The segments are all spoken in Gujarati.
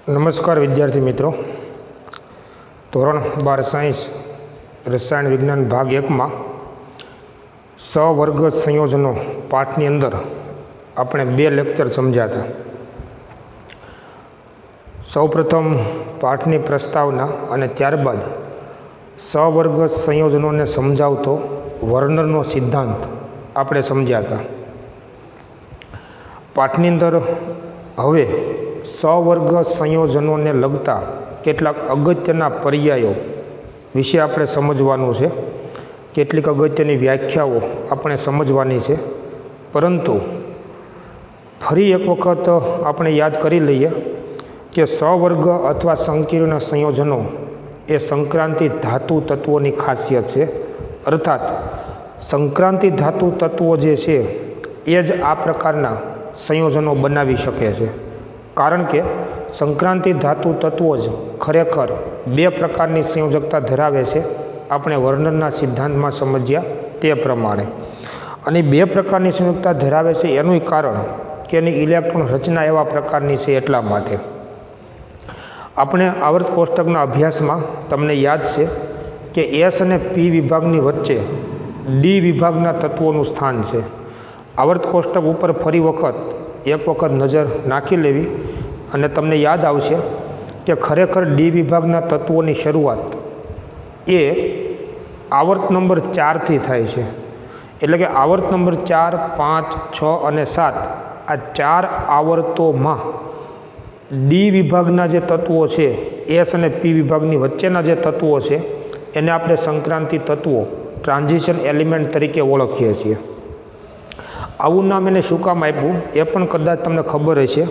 નમસ્કાર વિદ્યાર્થી મિત્રો, ધોરણ 12 સાયન્સ રસાયણ વિજ્ઞાન ભાગ 1માં સવર્ગ સંયોજનો પાઠની અંદર આપણે 2 લેક્ચર સમજ્યા હતા. સૌપ્રથમ પાઠની પ્રસ્તાવના અને ત્યારબાદ સવર્ગ સંયોજનોને સમજાવતો વર્નરનો સિદ્ધાંત આપણે સમજ્યા હતા. પાઠની અંદર હવે સવર્ગ સંયોજનોને લગતા કેટલાક અગત્યના પર્યાયો વિશે આપણે સમજવાનું છે. કેટલીક અગત્યની વ્યાખ્યાઓ આપણે સમજવાની છે. પરંતુ ફરી એક વખત આપણે યાદ કરી લઈએ કે સવર્ગ અથવા સંકીર્ણ સંયોજનો એ સંક્રાંતિ ધાતુ તત્વોની ખાસિયત છે. અર્થાત સંક્રાંતિ ધાતુ તત્વો જે છે એ જ આ પ્રકારના સંયોજનો બનાવી શકે છે. કારણ કે સંક્રાંતિ ધાતુ તત્વો જ ખરેખર 2 પ્રકારની સંયોજકતા ધરાવે છે. આપણે વર્નરના સિદ્ધાંતમાં સમજ્યા તે પ્રમાણે. અને 2 પ્રકારની સંયોજકતા ધરાવે છે એનું કારણ કે એની ઇલેક્ટ્રોન રચના એવા પ્રકારની છે. એટલા માટે આપણે આવર્ત કોષ્ટકના અભ્યાસમાં તમને યાદ છે કે એસ અને પી વિભાગની વચ્ચે ડી વિભાગના તત્વોનું સ્થાન છે. આવર્ત કોષ્ટક ઉપર ફરી એક વખત નજર નાખી લેવી અને તમને યાદ આવશે કે ખરેખર ડી વિભાગના તત્વોની શરૂઆત એ આવર્ત નંબર 4થી થાય છે. એટલે કે આવર્ત નંબર 4, 5, 6 અને 7 આ 4 આવર્તોમાં ડી વિભાગના જે તત્વો છે, એસ અને પી વિભાગની વચ્ચેના જે તત્વો છે એને આપણે સંક્રાંતિ તત્વો ટ્રાન્ઝિશન એલિમેન્ટ તરીકે ઓળખીએ છીએ. આવું નામ એને શું કામ આપ્યું એ પણ કદાચ તમને ખબર હશે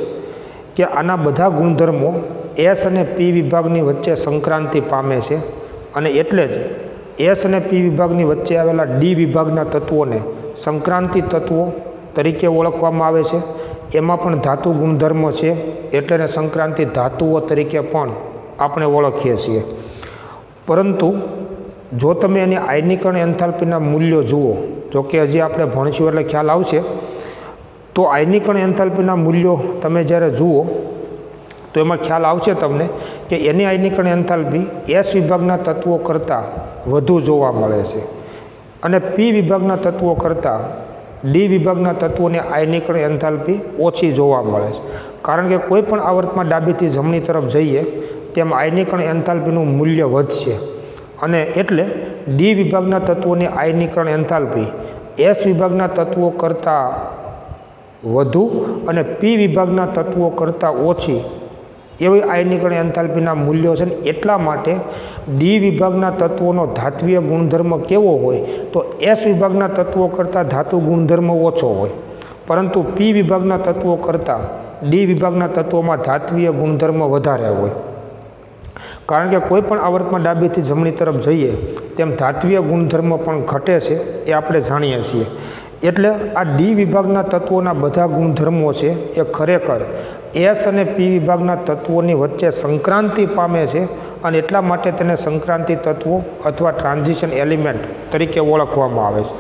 કે આના બધા ગુણધર્મો એસ અને પી વિભાગની વચ્ચે સંક્રાંતિ પામે છે. અને એટલે જ એસ અને પી વિભાગની વચ્ચે આવેલા ડી વિભાગના તત્વોને સંક્રાંતિ તત્વો તરીકે ઓળખવામાં આવે છે. એમાં પણ ધાતુ ગુણધર્મો છે એટલે એને સંક્રાંતિ ધાતુઓ તરીકે પણ આપણે ઓળખીએ છીએ. પરંતુ જો તમે એની આયનીકરણ એન્થાલ્પીના મૂલ્યો જુઓ, જો કે હજી આપણે ભણીશું એટલે ખ્યાલ આવશે, તો આયનીકરણ એન્થાલ્પીના મૂલ્યો તમે જ્યારે જુઓ તો એમાં ખ્યાલ આવશે તમને કે એની આયનીકરણ એન્થાલ્પી એસ વિભાગના તત્વો કરતાં વધુ જોવા મળે છે અને પી વિભાગના તત્વો કરતાં ડી વિભાગના તત્વોની આયનીકરણ એન્થાલ્પી ઓછી જોવા મળે છે. કારણ કે કોઈ પણ આવર્તમાં ડાબીથી જમણી તરફ જઈએ તેમ આયનીકરણ એન્થાલ્પીનું મૂલ્ય વધશે અને એટલે ડી વિભાગના તત્વોની આયનીકરણ એન્થાલ્પી એસ વિભાગના તત્વો કરતાં વધુ અને પી વિભાગના તત્વો કરતાં ઓછી એવી આયનીકરણ એન્થાલ્પીના મૂલ્યો છે. એટલા માટે ડી વિભાગના તત્વોનો ધાત્વીય ગુણધર્મ કેવો હોય તો એસ વિભાગના તત્વો કરતાં ધાતુ ગુણધર્મ ઓછો હોય, પરંતુ પી વિભાગના તત્વો કરતાં ડી વિભાગના તત્વોમાં ધાત્વીય ગુણધર્મ વધારે હોય. કારણ કે કોઈ પણ આવર્તમાં ડાબીથી જમણી તરફ જઈએ તેમ ધાત્વીય ગુણધર્મ પણ ઘટે છે એ આપણે જાણીએ છીએ. એટલે આ ડી વિભાગના તત્વોના બધા ગુણધર્મો છે એ ખરેખર એસ અને પી વિભાગના તત્વોની વચ્ચે સંક્રાંતિ પામે છે અને એટલા માટે તેને સંક્રાંતિ તત્વો અથવા ટ્રાન્ઝિશન એલિમેન્ટ તરીકે ઓળખવામાં આવે છે.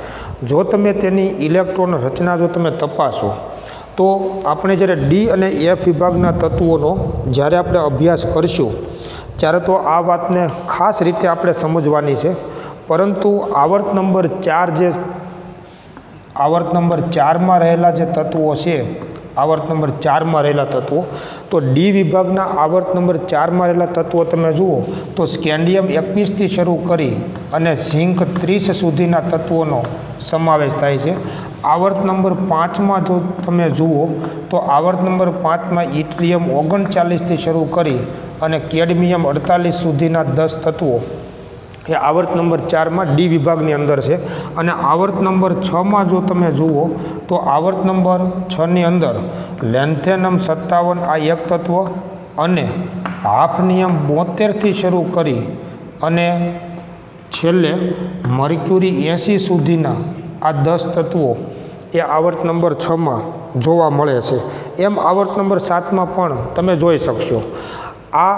જો તમે તેની ઇલેક્ટ્રોન રચના જો તમે તપાસો તો આપણે જ્યારે ડી અને એફ વિભાગના તત્વોનો જ્યારે આપણે અભ્યાસ કરશું ત્યારે તો આ વાતને ખાસ રીતે આપણે સમજવાની છે. પરંતુ આવર્ત નંબર 4માં રહેલા જે તત્વો છે, આવર્ત નંબર 4માં રહેલા તત્વો, તો ડી વિભાગના આવર્ત નંબર 4માં રહેલા તત્વો તમે જુઓ તો સ્કેન્ડિયમ 21થી શરૂ કરી અને ઝિંક 30 સુધીના તત્વોનો સમાવેશ થાય છે. આવર્ત નંબર 5માં જો તમે જુઓ તો આવર્ત નંબર 5માં ઇટ્રિયમ 39થી શરૂ કરી અને કેડમિયમ 48 સુધીના 10 તત્વો એ આવર્ત નંબર 4માં ડી વિભાગની અંદર છે. અને આવર્ત નંબર 6માં જો તમે જુઓ તો આવર્ત નંબર 6ની અંદર લેન્થેનમ 57 આ એક તત્વ અને હાફનિયમ 72થી શરૂ કરી અને છેલ્લે મર્ક્યુરી 80 સુધીના આ 10 તત્વો એ આવર્ત નંબર 6માં જોવા મળે છે. એમ આવર્ત નંબર 7માં પણ તમે જોઈ શકશો. આ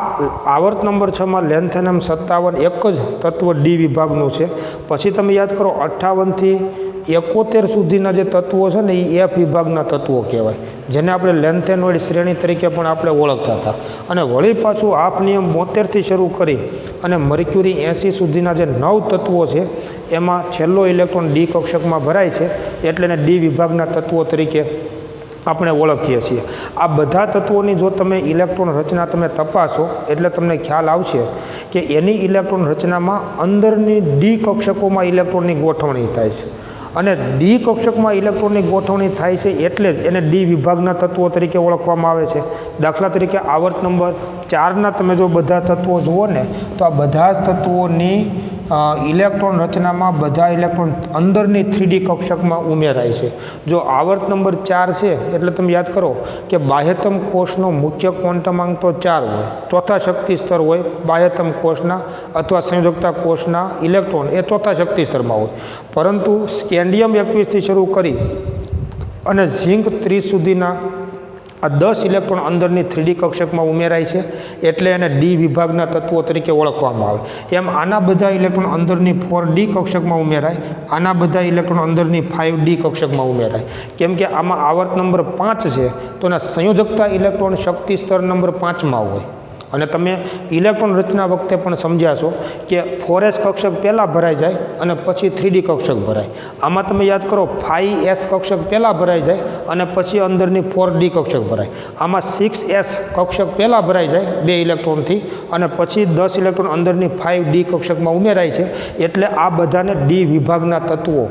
આવર્ત નંબર 6માં લેન્થેનમ 57 એક જ તત્વ ડી વિભાગનું છે. પછી તમે યાદ કરો 58થી 71 સુધીના જે તત્વો છે ને એ એફ વિભાગના તત્વો કહેવાય, જેને આપણે લેન્થેનોઇડ શ્રેણી તરીકે પણ આપણે ઓળખતા હતા. અને વળી પાછું હાફ નિયમ 72થી શરૂ કરી અને મર્ક્યુરી 80 સુધીના જે 9 તત્વો છે એમાં છેલ્લો ઇલેક્ટ્રોન ડી કક્ષકમાં ભરાય છે, એટલે એને ડી વિભાગના તત્વો તરીકે આપણે ઓળખીએ છીએ. આ બધા તત્વોની જો તમે ઇલેક્ટ્રોન રચના તમે તપાસો એટલે તમને ખ્યાલ આવશે કે એની ઇલેક્ટ્રોન રચનામાં અંદરની ડી કક્ષકોમાં ઇલેક્ટ્રોનની ગોઠવણી થાય છે. અને ડી કક્ષકમાં ઇલેક્ટ્રોનની ગોઠવણી થાય છે એટલે જ એને ડી વિભાગના તત્વો તરીકે ઓળખવામાં આવે છે. દાખલા તરીકે આવર્ત નંબર 4ના તમે જો બધા તત્વો જુઓ ને તો આ બધા જ તત્વોની ઇલેક્ટ્રોન રચનામાં બધા ઇલેક્ટ્રોન અંદરની 3D કક્ષકમાં ઉમેરાય છે. જો આવર્ત નંબર 4 છે એટલે તમે યાદ કરો કે બાહ્યતમ કોષનો મુખ્ય ક્વોન્ટમાંક તો 4 હોય, ચોથા શક્તિ સ્તર હોય બાહ્યતમ કોષના અથવા સંયોજકતા કોષના ઇલેક્ટ્રોન એ ચોથા શક્તિ સ્તરમાં હોય. પરંતુ સ્કેન્ડિયમ 21થી શરૂ કરી અને ઝિંક 30 સુધીના આ 10 ઇલેક્ટ્રોન અંદરની 3D કક્ષકમાં ઉમેરાય છે એટલે એને ડી વિભાગના તત્વો તરીકે ઓળખવામાં આવે. એમ આના બધા ઇલેક્ટ્રોન અંદરની 4D કક્ષકમાં ઉમેરાય, આના બધા ઇલેક્ટ્રોન અંદરની 5D કક્ષકમાં ઉમેરાય. કેમ કે આમાં આવર્ત નંબર 5 છે તો એના સંયોજકતા ઇલેક્ટ્રોન શક્તિ સ્તર નંબર 5માં હોય. અને તમે ઇલેક્ટ્રોન રચના વખતે પણ સમજ્યા છો કે 4s કક્ષક પહેલાં ભરાઈ જાય અને પછી 3D કક્ષક ભરાય. આમાં તમે યાદ કરો 5s કક્ષક પહેલાં ભરાઈ જાય અને પછી અંદરની 4D કક્ષક ભરાય. આમાં 6s કક્ષક પહેલાં ભરાઈ જાય 2 ઇલેક્ટ્રોનથી અને પછી 10 ઇલેક્ટ્રોન અંદરની 5D કક્ષકમાં ઉમેરાય છે, એટલે આ બધાને ડી વિભાગના તત્વો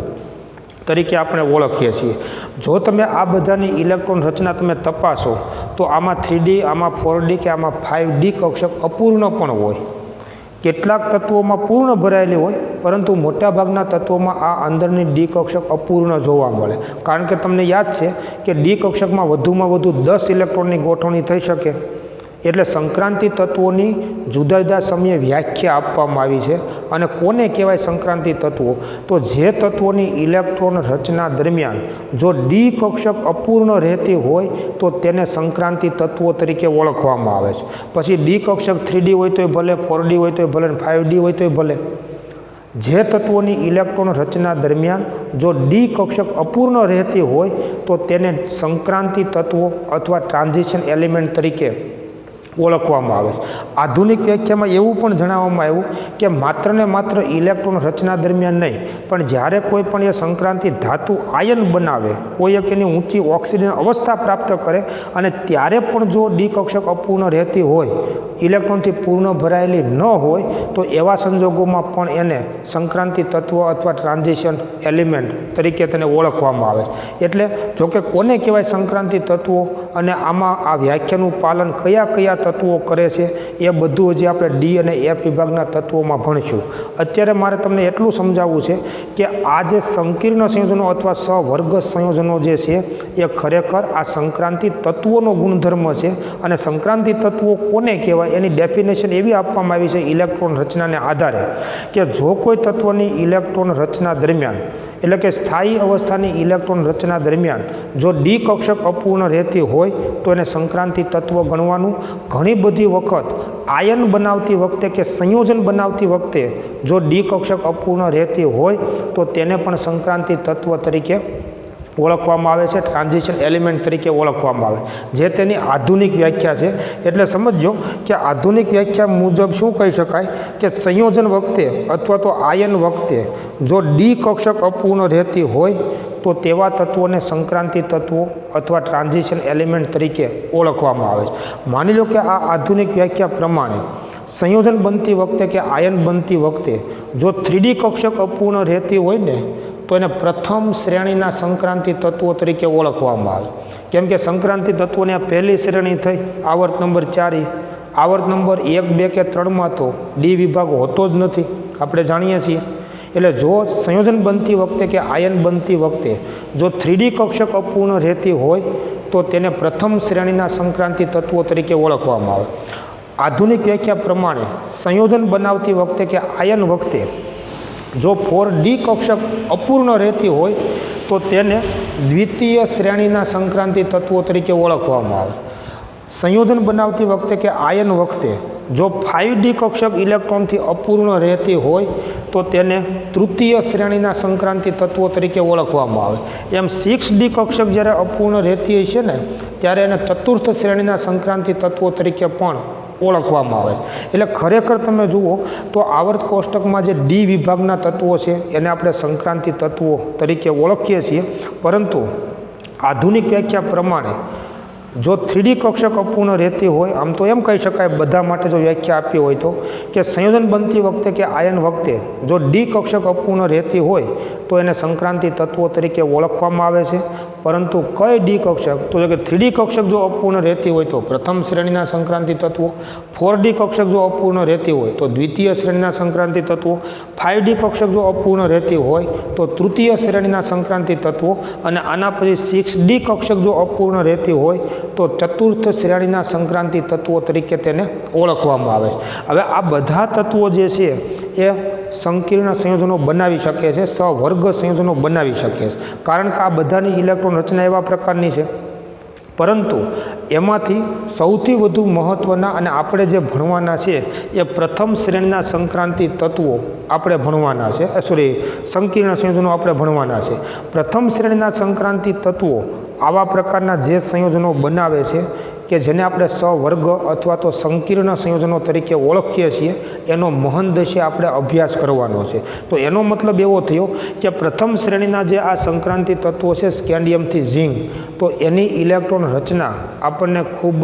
તરીકે આપણે ઓળખીએ છીએ. જો તમે આ બધાની ઇલેક્ટ્રોન રચના તમે તપાસો તો આમાં 3D, આમાં 4D કે આમાં 5D કક્ષક અપૂર્ણ પણ હોય. કેટલાક તત્વોમાં પૂર્ણ ભરાયેલી હોય પરંતુ મોટાભાગના તત્વોમાં આ અંદરની ડી કક્ષક અપૂર્ણ જોવા મળે. કારણ કે તમને યાદ છે કે ડી કક્ષકમાં વધુમાં વધુ 10 ઇલેક્ટ્રોનની ગોઠવણી થઈ શકે. એટલે સંક્રાંતિ તત્વોની જુદા જુદા સમયે વ્યાખ્યા આપવામાં આવી છે. અને કોને કહેવાય સંક્રાંતિ તત્વો? તો જે તત્વોની ઇલેક્ટ્રોન રચના દરમિયાન જો ડી કક્ષક અપૂર્ણ રહેતી હોય તો તેને સંક્રાંતિ તત્વો તરીકે ઓળખવામાં આવે છે. પછી ડી કક્ષક 3D હોય તોય ભલે, 4D હોય તોય ભલે, 5D હોય તોય ભલે. જે તત્વોની ઇલેક્ટ્રોન રચના દરમિયાન જો ડી કક્ષક અપૂર્ણ રહેતી હોય તો તેને સંક્રાંતિ તત્વો અથવા ટ્રાન્ઝિશન એલિમેન્ટ તરીકે ઓળખવામાં આવે છે. આધુનિક વ્યાખ્યામાં એવું પણ જણાવવામાં આવ્યું કે માત્ર ને માત્ર ઇલેક્ટ્રોન રચના દરમિયાન નહીં, પણ જ્યારે કોઈ પણ એ સંક્રાંતિ ધાતુ આયન બનાવે, કોઈ એક એની ઊંચી ઓક્સિજન અવસ્થા પ્રાપ્ત કરે અને ત્યારે પણ જો ડી કક્ષક અપૂર્ણ રહેતી હોય, ઇલેક્ટ્રોનથી પૂર્ણ ભરાયેલી ન હોય, તો એવા સંજોગોમાં પણ એને સંક્રાંતિ તત્વ અથવા ટ્રાન્ઝિશન એલિમેન્ટ તરીકે તેને ઓળખવામાં આવે. એટલે જોકે કોને કહેવાય સંક્રાંતિ તત્વો અને આમાં આ વ્યાખ્યાનું પાલન કયા કયા તત્વો કરે છે એ બધું હજી આપણે ડી અને એફ વિભાગના તત્વોમાં ભણીશું. અત્યારે મારે તમને એટલું સમજાવવું છે કે આ જે સંકીર્ણ સંયોજનો અથવા સવર્ગ સંયોજનો જે છે એ ખરેખર આ સંક્રાંતિ તત્વોનો ગુણધર્મ છે. અને સંક્રાંતિ તત્વો કોને કહેવાય એની ડેફિનેશન એવી આપવામાં આવી છે ઇલેક્ટ્રોન રચનાને આધારે કે જો કોઈ તત્વની ઇલેક્ટ્રોન રચના દરમિયાન, એટલે કે સ્થાયી અવસ્થાની ઇલેક્ટ્રોન રચના દરમિયાન જો ડી કક્ષક અપૂર્ણ રહેતી હોય તો એને સંક્રાંતિ તત્વ ગણવાનું. ઘણી બધી વખત આયન બનાવતી વખતે કે સંયોજન બનાવતી વખતે જો ડી કક્ષક અપૂર્ણ રહેતી હોય તો તેને પણ સંક્રાંતિ તત્વ તરીકે ઓળખવામાં આવે છે, ટ્રાન્ઝિશન એલિમેન્ટ તરીકે ઓળખવામાં આવે, જે તેની આધુનિક વ્યાખ્યા છે. એટલે સમજો કે આધુનિક વ્યાખ્યા મુજબ શું કહી શકાય કે સંયોજન વખતે અથવા તો આયન વખતે જો ડી કક્ષક અપૂર્ણ રહેતી હોય તો તેવા તત્વોને સંક્રાંતિ તત્વો અથવા ટ્રાન્ઝિશન એલિમેન્ટ તરીકે ઓળખવામાં આવે છે. માની લો કે આ આધુનિક વ્યાખ્યા પ્રમાણે સંયોજન બનતી વખતે કે આયન બનતી વખતે જો 3D કક્ષક અપૂર્ણ રહેતી હોય ને તો એને પ્રથમ શ્રેણીના સંક્રાંતિ તત્વો તરીકે ઓળખવામાં આવે. કેમ કે સંક્રાંતિ તત્વોની આ પહેલી શ્રેણી થઈ આવર્ત નંબર 4. આવર્ત નંબર 1, 2 કે 3માં તો ડી વિભાગ હોતો જ નથી, આપણે જાણીએ છીએ. એટલે જો સંયોજન બનતી વખતે કે આયન બનતી વખતે જો 3D કક્ષક અપૂર્ણ રહેતી હોય તો તેને પ્રથમ શ્રેણીના સંક્રાંતિ તત્વો તરીકે ઓળખવામાં આવે. આધુનિક વ્યાખ્યા પ્રમાણે સંયોજન બનાવતી વખતે કે આયન વખતે જો 4D કક્ષક અપૂર્ણ રહેતી હોય તો તેને દ્વિતીય શ્રેણીના સંક્રાંતિ તત્વો તરીકે ઓળખવામાં આવે. સંયોજન બનાવતી વખતે કે આયન વખતે જો 5D કક્ષક ઇલેક્ટ્રોનથી અપૂર્ણ રહેતી હોય તો તેને તૃતીય શ્રેણીના સંક્રાંતિ તત્વો તરીકે ઓળખવામાં આવે। એમ 6D કક્ષક જ્યારે અપૂર્ણ રહેતી હોય છે ને ત્યારે એને ચતુર્થ શ્રેણીના સંક્રાંતિ તત્વો તરીકે પણ ઓળખવામાં આવે છે। એટલે ખરેખર તમે જુઓ તો આવર્ત કોષ્ટકમાં જે ડી વિભાગના તત્વો છે એને આપણે સંક્રાંતિ તત્વો તરીકે ઓળખીએ છીએ, પરંતુ આધુનિક વ્યાખ્યા પ્રમાણે જો 3D કક્ષક અપૂર્ણ રહેતી હોય, આમ તો એમ કહી શકાય બધા માટે જો વ્યાખ્યા આપી હોય તો કે સંયોજન બનતી વખતે કે આયન વખતે જો ડી કક્ષક અપૂર્ણ રહેતી હોય તો એને સંક્રાંતિ તત્વો તરીકે ઓળખવામાં આવે છે। પરંતુ કઈ ડી કક્ષક, તો કે 3D કક્ષક જો અપૂર્ણ રહેતી હોય તો પ્રથમ શ્રેણીના સંક્રાંતિ તત્વો, 4D કક્ષક જો અપૂર્ણ રહેતી હોય તો દ્વિતીય શ્રેણીના સંક્રાંતિ તત્વો, 5D કક્ષક જો અપૂર્ણ રહેતી હોય તો તૃતીય શ્રેણીના સંક્રાંતિ તત્વો, અને આના પછી 6D કક્ષક જો અપૂર્ણ રહેતી હોય તો ચતુર્થ શ્રેણીના સંક્રાંતિ તત્વો તરીકે તેને ઓળખવામાં આવે છે। હવે આ બધા તત્વો જે છે એ સંકીર્ણ સંયોજનો બનાવી શકે છે, સવર્ગ સંયોજનો બનાવી શકે છે, કારણ કે આ બધાની ઇલેક્ટ્રોન રચના એવા પ્રકારની છે। પરંતુ એમાંથી સૌથી વધુ મહત્ત્વના અને આપણે જે ભણવાના છે એ પ્રથમ શ્રેણીના સંક્રાંતિ તત્વો આપણે ભણવાના છે, સંકીર્ણ સંયોજનો આપણે ભણવાના છે। પ્રથમ શ્રેણીના સંક્રાંતિ તત્વો આવા પ્રકારના જે સંયોજનો બનાવે છે કે જેને આપણે સવર્ગ અથવા તો સંકીર્ણ સંયોજનો તરીકે ઓળખીએ છીએ, એનો મહંદશે આપણે અભ્યાસ કરવાનો છે। તો એનો મતલબ એવો થયો કે પ્રથમ શ્રેણીના જે આ સંક્રાંતિ તત્વો છે સ્કેન્ડિયમથી ઝિંક, તો એની ઇલેક્ટ્રોન રચના આપણને ખૂબ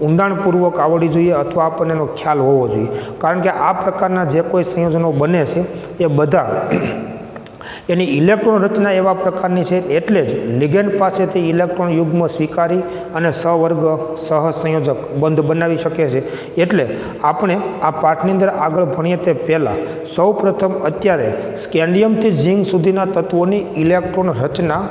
ઊંડાણપૂર્વક આવડવી જોઈએ અથવા આપણને એનો ખ્યાલ હોવો જોઈએ, કારણ કે આ પ્રકારના જે કોઈ સંયોજનો બને છે એ બધા એની ઇલેક્ટ્રોન રચના એવા પ્રકારની છે, એટલે જ લિગેન્ડ પાસેથી ઇલેક્ટ્રોન યુગ્મ સ્વીકારી અને સવર્ગ સહસંયોજક બંધ બનાવી શકે છે। એટલે આપણે આ પાઠની અંદર આગળ ભણીએ તે પહેલાં સૌપ્રથમ અત્યારે સ્કેન્ડિયમથી ઝિંક સુધીના તત્વોની ઇલેક્ટ્રોન રચના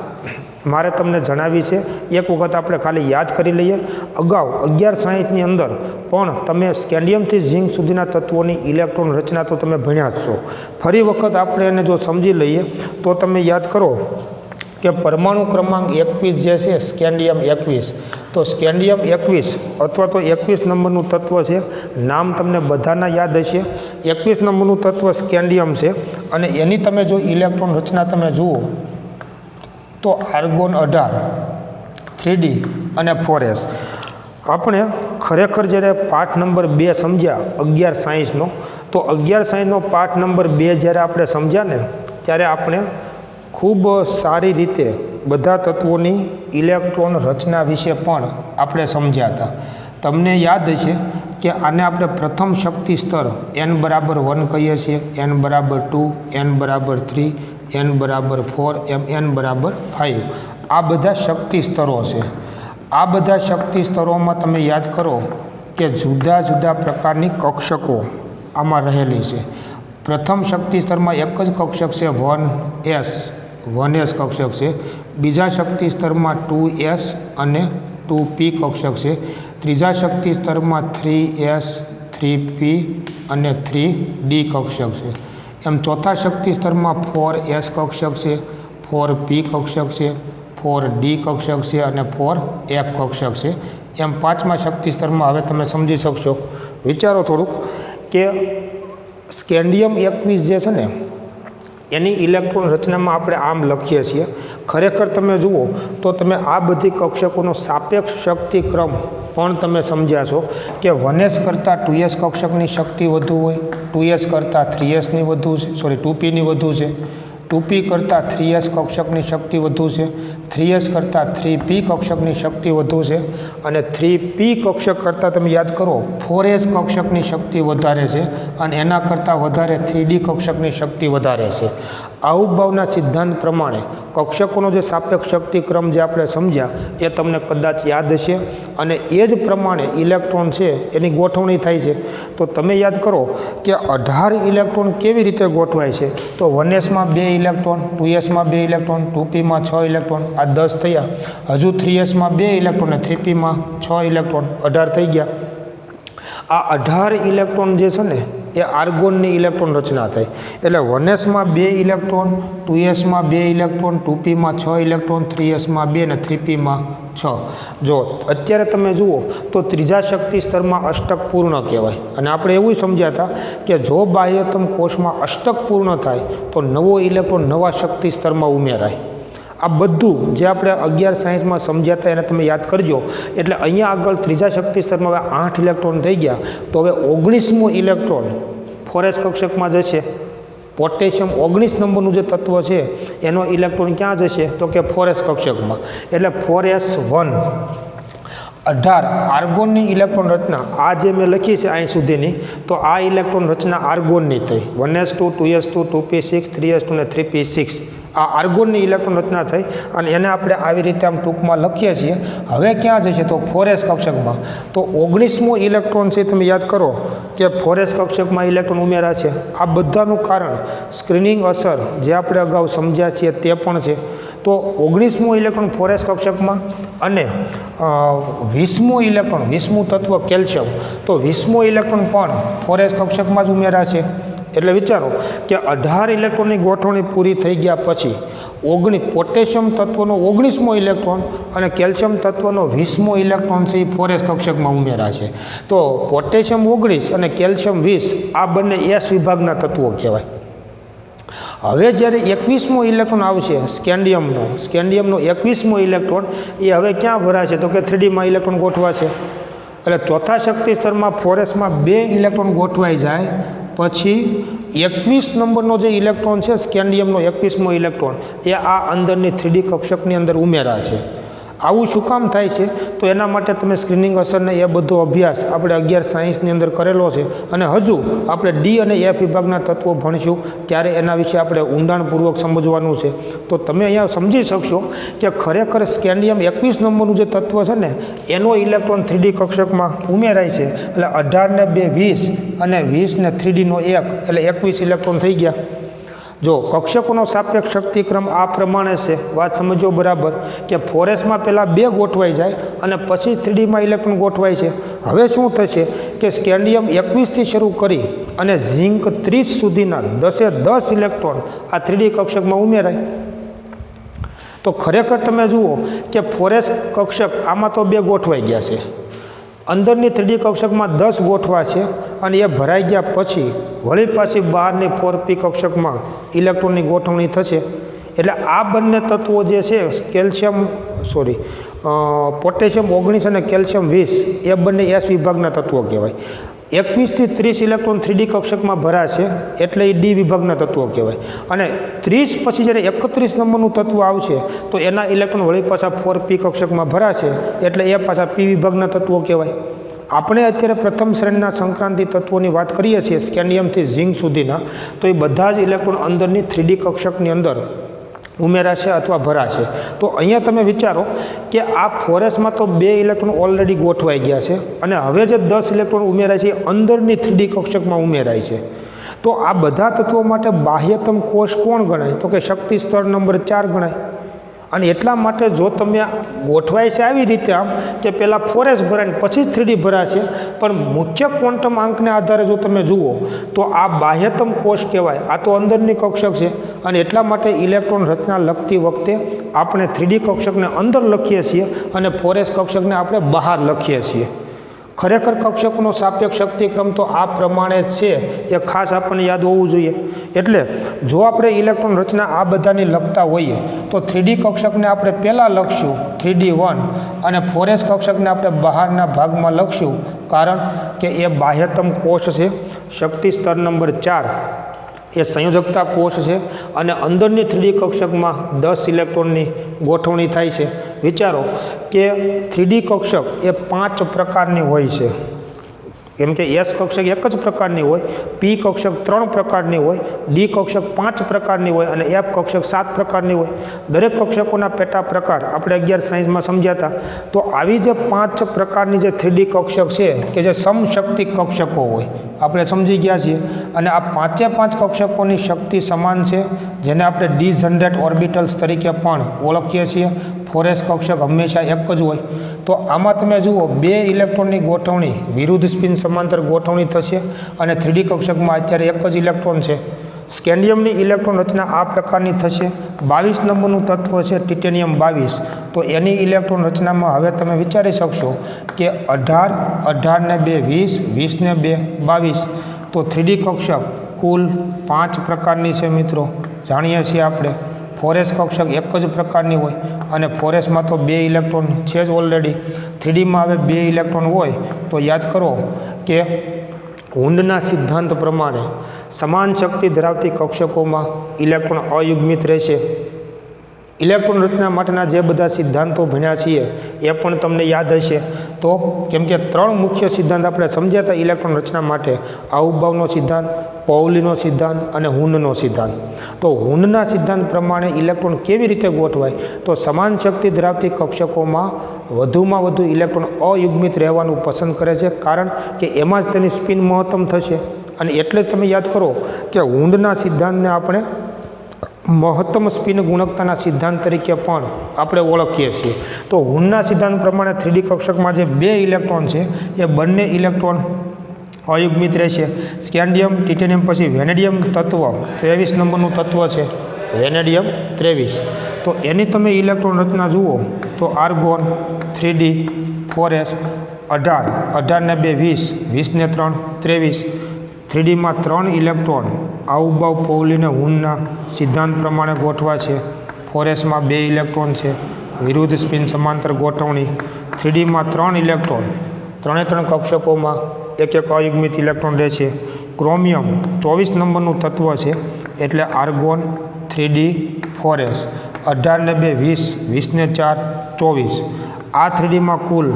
મારે તમને જણાવી છે। એક વખત આપણે ખાલી યાદ કરી લઈએ। અગાઉ 1160ની અંદર પણ તમે સ્કેન્ડિયમથી ઝિંક સુધીના તત્વોની ઇલેક્ટ્રોન રચના તો તમે ભણ્યા જ છો। ફરી વખત આપણે એને જો સમજી લઈએ તો તમે યાદ કરો કે પરમાણુ ક્રમાંક 21 જે છે સ્કેન્ડિયમ 21, તો સ્કેન્ડિયમ 21 અથવા તો 21 નંબરનું તત્વ છે, નામ તમને બધાના યાદ હશે। 21 નંબરનું તત્વ સ્કેન્ડિયમ છે અને એની તમે જો ઇલેક્ટ્રોન રચના તમે જુઓ તો આર્ગોન 18, 3D અને 4s। આપણે ખરેખર જ્યારે પાઠ નંબર 2 સમજ્યા 1160નો, તો 1160નો પાઠ નંબર 2 જ્યારે આપણે સમજ્યા ને ત્યારે આપણે ખૂબ સારી રીતે બધા તત્વોની ઇલેક્ટ્રોન રચના વિશે પણ આપણે સમજ્યા હતા। તમને યાદ હશે કે આને આપણે પ્રથમ શક્તિ સ્તર n બરાબર 1 કહીએ છીએ, n બરાબર 2, n બરાબર 3, n બરાબર 4, એમ n બરાબર 5, આ બધા શક્તિ સ્તરો છે। આ બધા શક્તિ સ્તરોમાં તમે યાદ કરો કે જુદા જુદા પ્રકારની કક્ષકો આમાં રહેલી છે। પ્રથમ શક્તિ સ્તરમાં એક જ કક્ષક છે 1s કક્ષક છે, બીજા શક્તિ સ્તરમાં 2s અને 2p કક્ષક છે, ત્રીજા શક્તિ સ્તરમાં 3s, 3p અને 3d કક્ષક છે, એમ ચોથા શક્તિ સ્તરમાં 4s કક્ષક છે, 4p કક્ષક છે, 4d કક્ષક છે અને 4f કક્ષક છે, એમ પાંચમા શક્તિ સ્તરમાં હવે તમે સમજી શકશો। વિચારો થોડુંક કે સ્કેન્ડિયમ 21 જે છે ને એની ઇલેક્ટ્રોન રચનામાં આપણે આમ લખીએ છીએ। ખરેખર તમે જુઓ તો તમે આ બધી કક્ષકોનો સાપેક્ષ શક્તિ ક્રમ પણ તમે સમજ્યા છો કે 1s કરતાં 2s કક્ષકની શક્તિ વધુ હોય, 2s કરતાં 3sની વધુ છે, 2pની વધુ છે, 2p કરતાં 3s કક્ષકની શક્તિ વધુ છે, 3s કરતાં 3p કક્ષકની શક્તિ વધુ છે, અને 3p કક્ષક કરતાં તમે યાદ કરો 4s કક્ષકની શક્તિ વધારે છે, અને એના કરતાં વધારે 3d કક્ષકની શક્તિ વધારે છે। આહુભાવના સિદ્ધાંત પ્રમાણે કક્ષકોનો જે સાપેક્ષ શક્તિ ક્રમ જે આપણે સમજ્યા એ તમને કદાચ યાદ હશે, અને એ જ પ્રમાણે ઇલેક્ટ્રોન છે એની ગોઠવણી થાય છે। તો તમે યાદ કરો કે 18 ઇલેક્ટ્રોન કેવી રીતે ગોઠવાય છે, તો 1sમાં 2 ઇલેક્ટ્રોન, 2sમાં 2 ઇલેક્ટ્રોન, 2pમાં 6 ઇલેક્ટ્રોન, આ 10 થયા। હજુ 3sમાં 2 ઇલેક્ટ્રોન અને 3pમાં 6 ઇલેક્ટ્રોન, 18 થઈ ગયા। આ 18 ઇલેક્ટ્રોન જે છે ને એ આર્ગોનની ઇલેક્ટ્રોન રચના થઈ. એટલે 1s માં 2 ઇલેક્ટ્રોન, 2s માં 2 ઇલેક્ટ્રોન, 2p માં 6 ઇલેક્ટ્રોન, 3s માં 2 અને 3p માં 6. જો અત્યારે તમે જુઓ તો ત્રીજા શક્તિ સ્તરમાં અષ્ટક પૂર્ણ કહેવાય. અને આપણે એવું સમજ્યા હતા કે જો બાહ્યતમ કોષમાં અષ્ટક પૂર્ણ થાય તો નવો ઇલેક્ટ્રોન નવા શક્તિ સ્તરમાં ઉમેરાય. આ બધું જે આપણે 11 સાયન્સમાં સમજ્યા હતા એને તમે યાદ કરજો. એટલે અહીંયા આગળ ત્રીજા શક્તિ સ્તરમાં હવે 8 ઇલેક્ટ્રોન થઈ ગયા. તો હવે 19મો ઇલેક્ટ્રોન 4s કક્ષકમાં જશે. પોટેશિયમ 19 નંબરનું જે તત્વ છે એનો ઇલેક્ટ્રોન ક્યાં જશે તો કે 4s કક્ષકમાં. એટલે 4s1 18 આર્ગોનની ઇલેક્ટ્રોન રચના આ જે મેં લખી છે અહીં સુધીની, તો આ ઇલેક્ટ્રોન રચના આર્ગોનની થઈ. 1s2, 2s2, 2p6, 3s2 અને 3p6 આ આર્ગોનની ઇલેક્ટ્રોન રચના થઈ. અને એને આપણે આવી રીતે આમ ટૂંકમાં લખીએ છીએ. હવે ક્યાં જશે તો 4s કક્ષકમાં. તો 19મો ઇલેક્ટ્રોન છે તમે યાદ કરો કે 4s કક્ષકમાં ઇલેક્ટ્રોન ઉમેરા છે. આ બધાનું કારણ સ્ક્રીનિંગ અસર જે આપણે અગાઉ સમજ્યા છીએ તે પણ છે. તો 19મો ઇલેક્ટ્રોન 4s કક્ષકમાં અને 20મો ઇલેક્ટ્રોન 20મું તત્વ કેલ્શિયમ, તો 20મો ઇલેક્ટ્રોન પણ 4s કક્ષકમાં જ ઉમેરા છે. એટલે વિચારો કે 18 ઇલેક્ટ્રોનની ગોઠવણી પૂરી થઈ ગયા પછી પોટેશિયમ તત્વનો 19મો ઇલેક્ટ્રોન અને કેલ્શિયમ તત્વનો 20મો ઇલેક્ટ્રોન છે એ 4s કક્ષકમાં ઉમેરા છે. તો પોટેશિયમ 19 અને કેલ્શિયમ 20 આ બંને S વિભાગના તત્વો કહેવાય. હવે જ્યારે 21મો ઇલેક્ટ્રોન આવશે સ્કેન્ડિયમનો 21મો ઇલેક્ટ્રોન એ હવે ક્યાં ભરાશે તો કે 3Dમાં ઇલેક્ટ્રોન ગોઠવા છે. એટલે ચોથા શક્તિ સ્તરમાં 4sમાં 2 ઇલેક્ટ્રોન ગોઠવાઈ જાય પછી 21 નંબરનો જે ઇલેક્ટ્રોન છે સ્કેન્ડિયમનો 21મો ઇલેક્ટ્રોન એ આ અંદરની 3D કક્ષકની અંદર ઉમેરા છે. આવું શું કામ થાય છે તો એના માટે તમે સ્ક્રીનિંગ અસરને એ બધો અભ્યાસ આપણે 11 સાયન્સની અંદર કરેલો છે. અને હજુ આપણે ડી અને એફ વિભાગના તત્વો ભણીશું ત્યારે એના વિશે આપણે ઊંડાણપૂર્વક સમજવાનું છે. તો તમે અહીંયા સમજી શકશો કે ખરેખર સ્કેન્ડિયમ 21 નંબરનું જે તત્વ છે ને એનો ઇલેક્ટ્રોન 3D કક્ષકમાં ઉમેરાય છે. એટલે 18 ને 2 20 અને 20 ને 3Dનો 1 એટલે 21 ઇલેક્ટ્રોન થઈ ગયા. જો કક્ષકોનો સાપેક્ષ શક્તિક્રમ આ પ્રમાણે છે. વાત સમજો બરાબર કે 4sમાં પહેલાં 2 ગોઠવાઈ જાય અને પછી 3Dમાં ઇલેક્ટ્રોન ગોઠવાય છે. હવે શું થશે કે સ્કેન્ડિયમ 21થી શરૂ કરી અને ઝિંક 30 સુધીના 10 ઇલેક્ટ્રોન આ 3D કક્ષકમાં ઉમેરાય. તો ખરેખર તમે જુઓ કે 4s કક્ષક આમાં તો 2 ગોઠવાઈ ગયા છે. અંદરની 3D કક્ષકમાં 10 ગોઠવા છે અને એ ભરાઈ ગયા પછી વળી પાછી બહારની 4p કક્ષકમાં ઇલેક્ટ્રોનની ગોઠવણી થશે. એટલે આ બંને તત્વો જે છે પોટેશિયમ 19 અને કેલ્શિયમ 20 એ બંને S વિભાગના તત્વો કહેવાય. 21 થી 30 ઇલેક્ટ્રોન 3D કક્ષકમાં ભરાશે એટલે એ ડી વિભાગના તત્વો કહેવાય. અને 30 પછી જ્યારે 31 નંબરનું તત્વ આવશે તો એના ઇલેક્ટ્રોન વળી પાછા 4p કક્ષકમાં ભરાશે એટલે એ પાછા પી વિભાગના તત્વો કહેવાય. આપણે અત્યારે પ્રથમ શ્રેણીના સંક્રાંતિ તત્વોની વાત કરીએ છીએ સ્કેન્ડિયમથી ઝિંક સુધીના, તો એ બધા જ ઇલેક્ટ્રોન અંદરની 3D કક્ષકની અંદર ઉમેરાશે અથવા ભરાશે. તો અહીંયા તમે વિચારો કે આ 4sમાં તો 2 ઇલેક્ટ્રોન ઓલરેડી ગોઠવાઈ ગયા છે અને હવે જે 10 ઇલેક્ટ્રોન ઉમેરાય છે એ અંદરની 3D કક્ષકમાં ઉમેરાય છે. તો આ બધા તત્વો માટે બાહ્યતમ કોષ કોણ ગણાય તો કે શક્તિ સ્તર નંબર 4 ગણાય. અને એટલા માટે જો તમે ગોઠવાય છે આવી રીતે આમ કે પહેલાં 4s ભરાય પછી 3D ભરાશે, પણ મુખ્ય ક્વોન્ટમ આંકને આધારે જો તમે જુઓ તો આ બાહ્યતમ કોષ કહેવાય. આ તો અંદરની કક્ષક છે અને એટલા માટે ઇલેક્ટ્રોન રચના લખતી વખતે આપણે 3D કક્ષકને અંદર લખીએ છીએ અને 4s કક્ષકને આપણે બહાર લખીએ છીએ. ખરેખર કક્ષકોનો સાપેક્ષ શક્તિક્રમ તો આ પ્રમાણે છે, એ ખાસ આપણને યાદ હોવું જોઈએ. એટલે જો આપણે ઇલેક્ટ્રોન રચના આ બધાની લખતા હોઈએ તો 3D કક્ષકને આપણે પહેલાં લખશું 3D1 અને 4s કક્ષકને આપણે બહારના ભાગમાં લખશું, કારણ કે એ બાહ્યતમ કોષ છે. શક્તિ સ્તર નંબર 4 એ સંયોજકતા કોષ છે અને અંદરની 3D કક્ષકમાં 10 ઇલેક્ટ્રોનની ગોઠવણી થાય છે. વિચારો કે 3D કક્ષક એ 5 પ્રકારની હોય છે. કેમ કે S કક્ષક એક જ પ્રકારની હોય, P કક્ષક 3 પ્રકારની હોય, D કક્ષક 5 પ્રકારની હોય અને F કક્ષક 7 પ્રકારની હોય. દરેક કક્ષકોના પેટા પ્રકાર આપણે 11 સાયન્સમાં સમજ્યા હતા. તો આવી જે 5 પ્રકારની જે 3D કક્ષક છે કે જે સમશક્તિ કક્ષકો હોય આપણે સમજી ગયા છીએ. અને આ 5 કક્ષકોની શક્તિ સમાન છે, જેને આપણે ડિજનરેટ ઓર્બિટલ્સ તરીકે પણ ઓળખીએ છીએ. 4s કક્ષક હંમેશા એક જ હોય. તો આમાં તમે જુઓ 2 ઇલેક્ટ્રોનની ગોઠવણી વિરુદ્ધ સ્પિન સમાંતર ગોઠવણી થશે અને 3D કક્ષકમાં અત્યારે એક જ ઇલેક્ટ્રોન છે. સ્કેન્ડિયમની ઇલેક્ટ્રોન રચના આ પ્રકારની થશે. 22 નંબરનું તત્વ છે ટિટેનિયમ 22. તો એની ઇલેક્ટ્રોન રચનામાં હવે તમે વિચારી શકશો કે 18, 18 ને 2 20, 20 ને 2 22. તો 3D કક્ષક કુલ 5 પ્રકારની છે મિત્રો, જાણીએ છીએ આપણે. 4s કક્ષક એક જ પ્રકારની હોય અને 4sમાં તો 2 ઇલેક્ટ્રોન છે જ ઓલરેડી. 3Dમાં હવે 2 ઇલેક્ટ્રોન હોય તો યાદ કરો કે હુન્ડના સિદ્ધાંત પ્રમાણે સમાન શક્તિ ધરાવતી કક્ષકોમાં ઇલેક્ટ્રોન અયુગ્મિત રહેશે. ઇલેક્ટ્રોન રચના માટેના જે બધા સિદ્ધાંતો ભણ્યા છીએ એ પણ તમને યાદ હશે. તો કેમ કે 3 મુખ્ય સિદ્ધાંત આપણે સમજ્યા હતા ઇલેક્ટ્રોન રચના માટે: આઉબાઉનો સિદ્ધાંત, પૌલીનો સિદ્ધાંત અને હુન્ડનો સિદ્ધાંત. તો હુન્ડના સિદ્ધાંત પ્રમાણે ઇલેક્ટ્રોન કેવી રીતે ગોઠવાય? તો સમાન શક્તિ ધરાવતી કક્ષકોમાં વધુમાં વધુ ઇલેક્ટ્રોન અયુગ્મિત રહેવાનું પસંદ કરે છે, કારણ કે એમાં જ તેની સ્પિન મહત્તમ થશે. અને એટલે જ તમે યાદ કરો કે હુન્ડના સિદ્ધાંતને આપણે મહત્તમ સ્પિન ગુણકતાના સિદ્ધાંત તરીકે પણ આપણે ઓળખીએ છીએ. તો હુન્ડના સિદ્ધાંત પ્રમાણે 3D કક્ષકમાં જે 2 ઇલેક્ટ્રોન છે એ બંને ઇલેક્ટ્રોન અયુગ્મિત રહેશે. સ્કેન્ડિયમ, ટિટેનિયમ પછી વેનેડિયમ તત્વ 23 નંબરનું તત્વ છે વેનેડિયમ 23. તો એની તમે ઇલેક્ટ્રોન રચના જુઓ તો આર્ગોન 3D 4s 18, 18 ને 2 20, 20 ને 3 23. 3Dમાં 3 ઇલેક્ટ્રોન આઉબાઉ પૌલી અને હુન્ડના સિદ્ધાંત પ્રમાણે ગોઠવા છે. 4sમાં 2 ઇલેક્ટ્રોન છે, વિરુદ્ધ સ્પિન સમાંતર ગોઠવણી. 3Dમાં 3 ઇલેક્ટ્રોન, 3 કક્ષકોમાં એક અયુગ્મિત ઇલેક્ટ્રોન રહે છે. ક્રોમિયમ 24 નંબરનું તત્વ છે એટલે આર્ગોન 3D 4s 18 ને 2 20, 20 ને 4 24. આ 3Dમાં કુલ